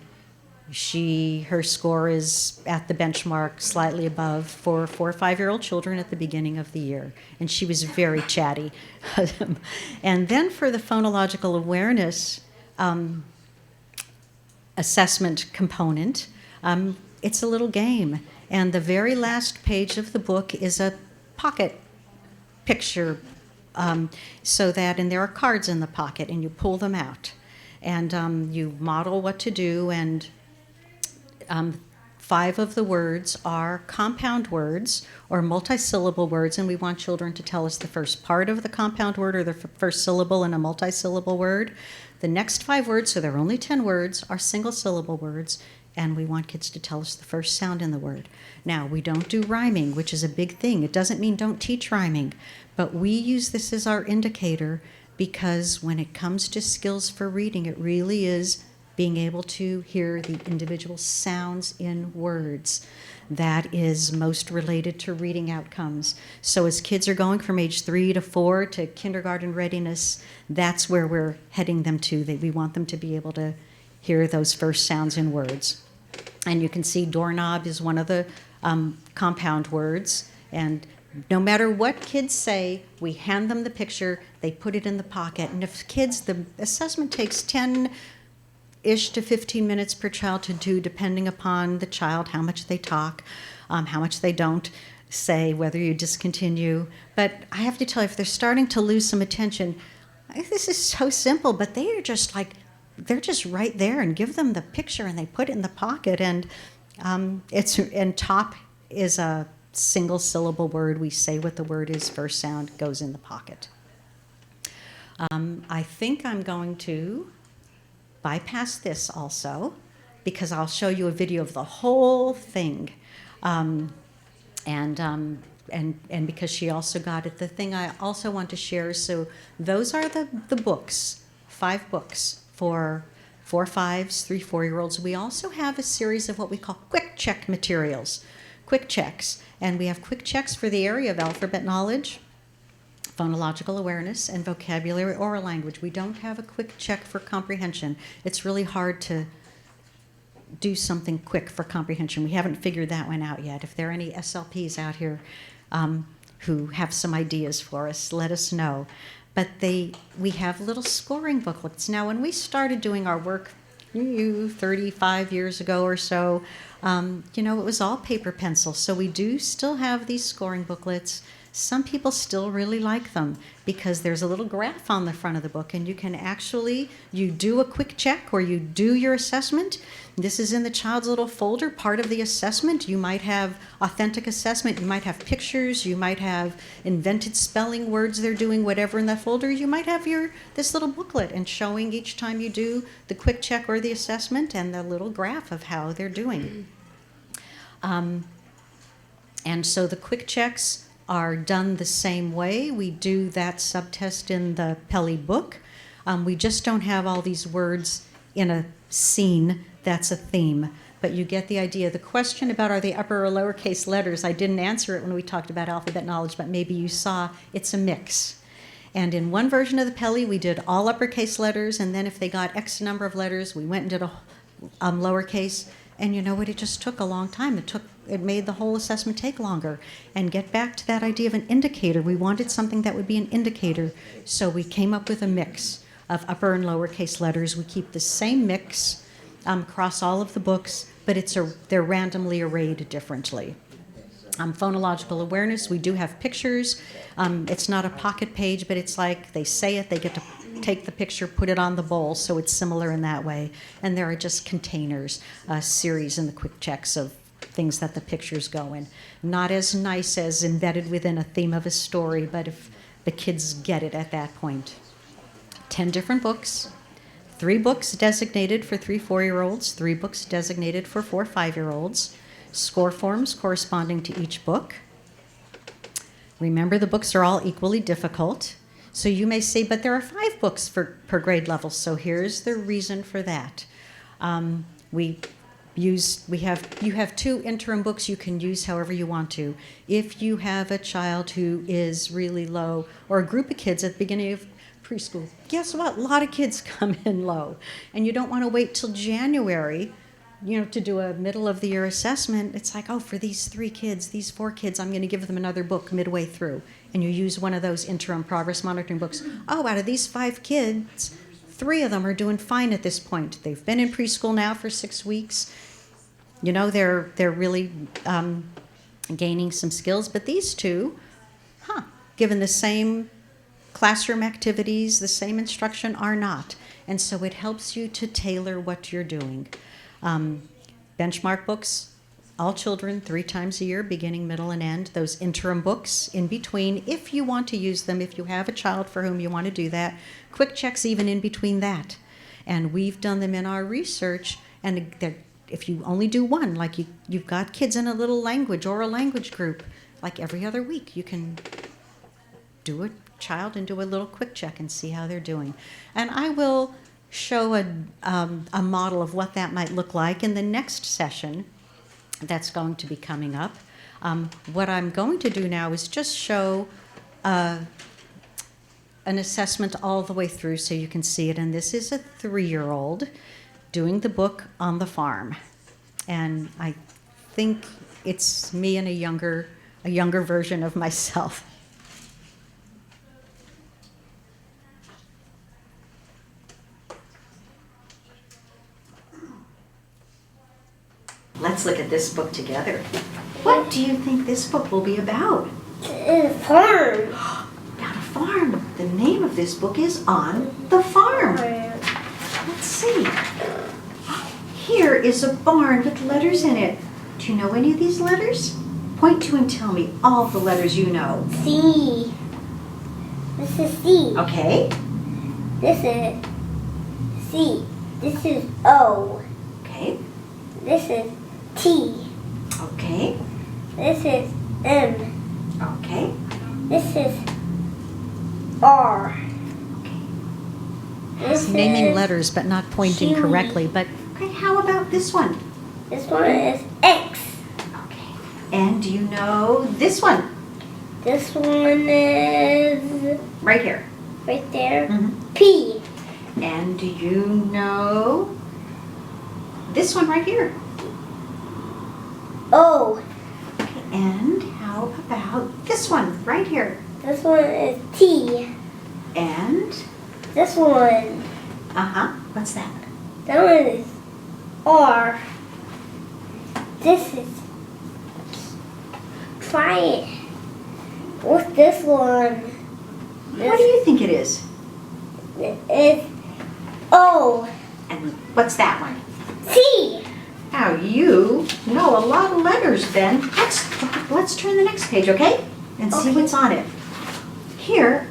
Speaker 1: her score is at the benchmark, slightly above, for 4 or 5-year-old children at the beginning of the year. And she was very chatty. And then for the phonological awareness assessment component, it's a little game. And the very last page of the book is a pocket picture, and there are cards in the pocket, and you pull them out. And you model what to do, and 5 of the words are compound words or multisyllable words, and we want children to tell us the first part of the compound word or the first syllable in a multisyllable word. The next 5 words, so there are only 10 words, are single-syllable words, and we want kids to tell us the first sound in the word. Now, we don't do rhyming, which is a big thing. It doesn't mean don't teach rhyming, but we use this as our indicator because when it comes to skills for reading, it really is being able to hear the individual sounds in words. That is most related to reading outcomes. So as kids are going from age 3 to 4 to kindergarten readiness, that's where we're heading them to. We want them to be able to hear those first sounds in words. And you can see doorknob is one of the compound words. And no matter what kids say, we hand them the picture, they put it in the pocket. And if kids, the assessment takes 10-ish to 15 minutes per child to do, depending upon the child, how much they talk, how much they don't say, whether you discontinue. But I have to tell you, if they're starting to lose some attention, this is so simple, but they are just like, they're just right there, and give them the picture and they put it in the pocket. And top is a single syllable word. We say what the word is, first sound goes in the pocket. I think I'm going to bypass this also because I'll show you a video of the whole thing. And because she also got it, the thing I also want to share, so those are the books, 5 books for 4, 5s, 3, 4-year-olds. We also have a series of what we call quick check materials, quick checks. And we have quick checks for the area of alphabet knowledge, phonological awareness, and vocabulary oral language. We don't have a quick check for comprehension. It's really hard to do something quick for comprehension. We haven't figured that one out yet. If there are any SLPs out here who have some ideas for us, let us know. But we have little scoring booklets. Now, when we started doing our work 35 years ago or so, it was all paper pencil. So we do still have these scoring booklets. Some people still really like them because there's a little graph on the front of the book, and you can actually, you do a quick check or you do your assessment. This is in the child's little folder, part of the assessment. You might have authentic assessment, you might have pictures, you might have invented spelling words they're doing, whatever in that folder. You might have this little booklet and showing each time you do the quick check or the assessment and the little graph of how they're doing. And so the quick checks are done the same way. We do that subtest in the PELI book. We just don't have all these words in a scene that's a theme, but you get the idea. The question about are they upper or lowercase letters, I didn't answer it when we talked about alphabet knowledge, but maybe you saw it's a mix. And in one version of the PELI, we did all uppercase letters, and then if they got X number of letters, we went and did a lowercase. And you know what? It just took a long time. It made the whole assessment take longer. And get back to that idea of an indicator. We wanted something that would be an indicator, so we came up with a mix of upper and lowercase letters. We keep the same mix across all of the books, but they're randomly arrayed differently. Phonological awareness, we do have pictures. It's not a pocket page, but it's like they say it, they get to take the picture, put it on the bowl, so it's similar in that way. And there are just containers, a series in the quick checks of things that the pictures go in. Not as nice as embedded within a theme of a story, but if the kids get it at that point. 10 different books, 3 books designated for 3, 4-year-olds, 3 books designated for 4, 5-year-olds, score forms corresponding to each book. Remember, the books are all equally difficult. So you may say, but there are 5 books per grade level, so here's the reason for that. We you have 2 interim books you can use however you want to. If you have a child who is really low, or a group of kids at the beginning of preschool, guess what? A lot of kids come in low, and you don't want to wait till January, to do a middle of the year assessment. It's like, oh, for these 3 kids, these 4 kids, I'm going to give them another book midway through, and you use one of those interim progress monitoring books. Oh, out of these 5 kids, 3 of them are doing fine at this point. They've been in preschool now for 6 weeks. They're really gaining some skills. But these 2, given the same classroom activities, the same instruction, are not. And so it helps you to tailor what you're doing. Benchmark books, all children 3 times a year, beginning, middle, and end. Those interim books in between, if you want to use them, if you have a child for whom you want to do that. Quick checks even in between that. And we've done them in our research, and if you only do one, like you've got kids in a little language or a language group, like every other week, you can do a child and do a little quick check and see how they're doing. And I will show a model of what that might look like in the next session that's going to be coming up. What I'm going to do now is just show an assessment all the way through so you can see it. And this is a 3-year-old doing the book on the farm. And I think it's me and a younger version of myself. Let's look at this book together. What do you think this book will be about?
Speaker 6: Farm.
Speaker 1: About a farm. The name of this book is On the Farm. Let's see. Here is a barn with letters in it. Do you know any of these letters? Point to and tell me all the letters you know.
Speaker 6: C. This is C.
Speaker 1: Okay.
Speaker 6: This is C. This is O.
Speaker 1: Okay.
Speaker 6: This is T.
Speaker 1: Okay.
Speaker 6: This is M.
Speaker 1: Okay.
Speaker 6: This is R.
Speaker 1: Okay.
Speaker 6: This
Speaker 1: Naming
Speaker 6: is
Speaker 1: letters but not pointing
Speaker 6: Q.
Speaker 1: correctly. But okay, how about this one?
Speaker 6: This one is X.
Speaker 1: Okay. And do you know this one?
Speaker 6: This one is
Speaker 1: Right here.
Speaker 6: right there.
Speaker 1: Mhm.
Speaker 6: P.
Speaker 1: And do you know this one right here?
Speaker 6: O.
Speaker 1: Okay. And how about this one right here?
Speaker 6: This one is T.
Speaker 1: And
Speaker 6: This one.
Speaker 1: what's that?
Speaker 6: That one is R. This is. Try it. What's this one?
Speaker 1: What do you think it is?
Speaker 6: It's O.
Speaker 1: And what's that one?
Speaker 6: C.
Speaker 1: Now you know a lot of letters, Ben. Let's turn the next page, okay? And see what's on it. Here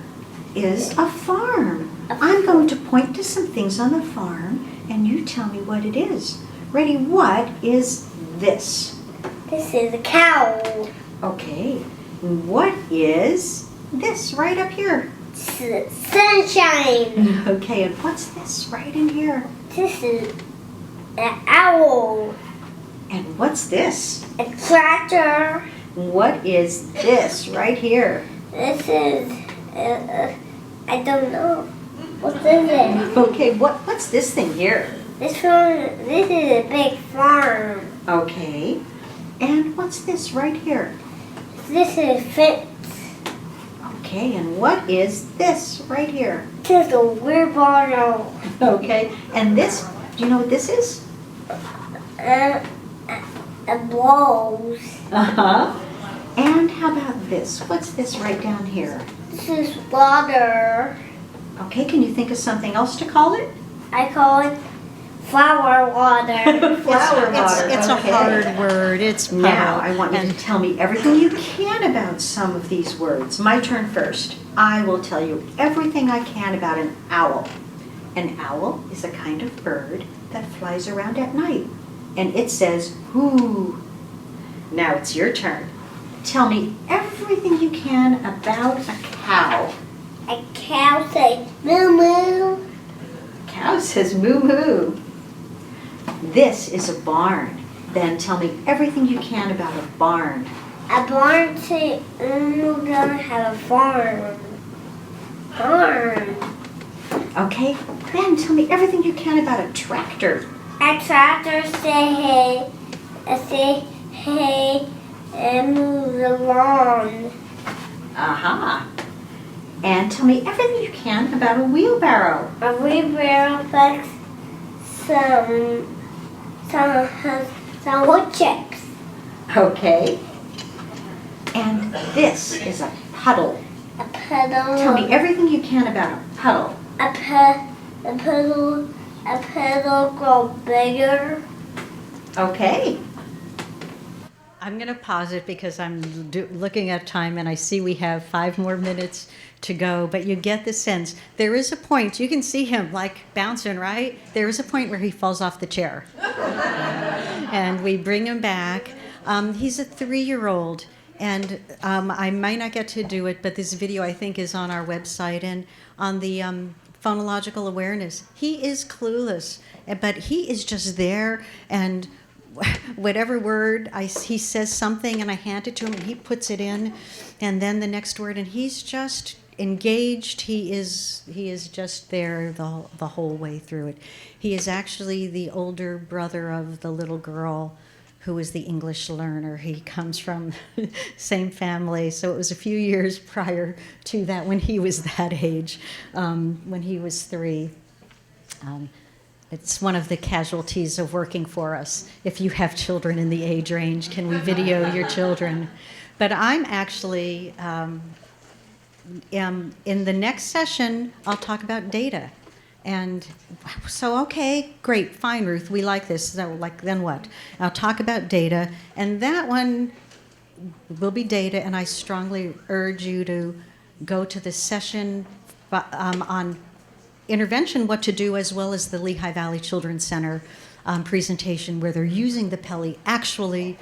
Speaker 1: is a farm. I'm going to point to some things on the farm, and you tell me what it is. Ready? What is this?
Speaker 6: This is a cow.
Speaker 1: Okay. What is this right up here?
Speaker 6: Sunshine.
Speaker 1: Okay, and what's this right in here?
Speaker 6: This is an owl.
Speaker 1: And what's this?
Speaker 6: A tractor.
Speaker 1: What is this right here?
Speaker 6: This is. I don't know. What is it?
Speaker 1: Okay, what's this thing here?
Speaker 6: This is a big farm.
Speaker 1: Okay. And what's this right here?
Speaker 6: This is fence.
Speaker 1: Okay, and what is this right here?
Speaker 6: This is a wheelbarrow.
Speaker 1: Okay, and this, do you know what this is?
Speaker 6: A blows.
Speaker 1: Uh-huh. And how about this? What's this right down here?
Speaker 6: This is water.
Speaker 1: Okay, can you think of something else to call it?
Speaker 6: I call it flower water.
Speaker 1: Flower water. It's okay. a hard word. It's Now, puddle. I want you to tell me everything you can about some of these words. My turn first. I will tell you everything I can about an owl. An owl is a kind of bird that flies around at night, and it says, "Hoo." Now it's your turn. Tell me everything you can about a cow.
Speaker 6: A cow says moo moo.
Speaker 1: A cow says moo moo. this is a barn. Then tell me everything you can about a barn.
Speaker 6: A barn say we're gonna have a farm. Barn.
Speaker 1: Okay? Then tell me everything you can about a tractor.
Speaker 6: A tractor say hey, and move the lawn.
Speaker 1: Aha. And tell me everything you can about a wheelbarrow.
Speaker 6: A wheelbarrow picks some woodchucks.
Speaker 1: Okay. And this is a puddle.
Speaker 6: A puddle.
Speaker 1: Tell me everything you can about a puddle.
Speaker 6: A puddle grow bigger.
Speaker 1: Okay. I'm going to pause it because I'm looking at time and I see we have 5 more minutes to go, but you get the sense. There is a point, you can see him like bouncing, right? There is a point where he falls off the chair. And we bring him back. He's a 3-year-old, and I might not get to do it, but this video I think is on our website and on the phonological awareness. He is clueless, but he is just there, and whatever word he says something and I hand it to him and he puts it in, and then the next word, and he's just engaged. He is just there the whole way through it. He is actually the older brother of the little girl who is the English learner. He comes from same family, so it was a few years prior to that when he was that age, when he was 3. It's one of the casualties of working for us. If you have children in the age range, can we video your children? But I'm actually, in the next session, I'll talk about data. And so, okay, great, fine, Ruth, we like this. So, then what? I'll talk about data, and that one will be data, and I strongly urge you to go to the session on intervention, what to do, as well as the Lehigh Valley Children's Center presentation where they're using the PELI actually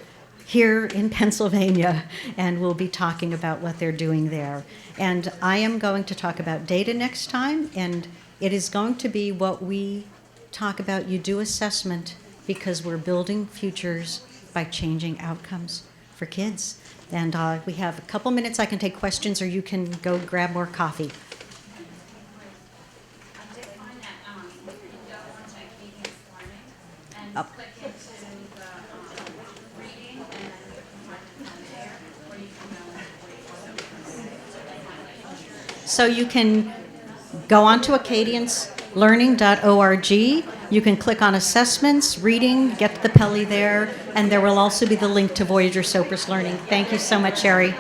Speaker 1: here in Pennsylvania, and we'll be talking about what they're doing there. And I am going to talk about data next time, and it is going to be what we talk about. You do assessment because we're building futures by changing outcomes for kids. And we have a couple minutes. I can take questions, or you can go grab more coffee.
Speaker 4: Click into the reading, and then you can find the pen there, or you can go where you
Speaker 1: So you can go onto acadiancelearning.org. You can click on assessments, reading, get the PELI there, and there will also be the link to Voyager Sopris Learning. Thank you so much, Sherry.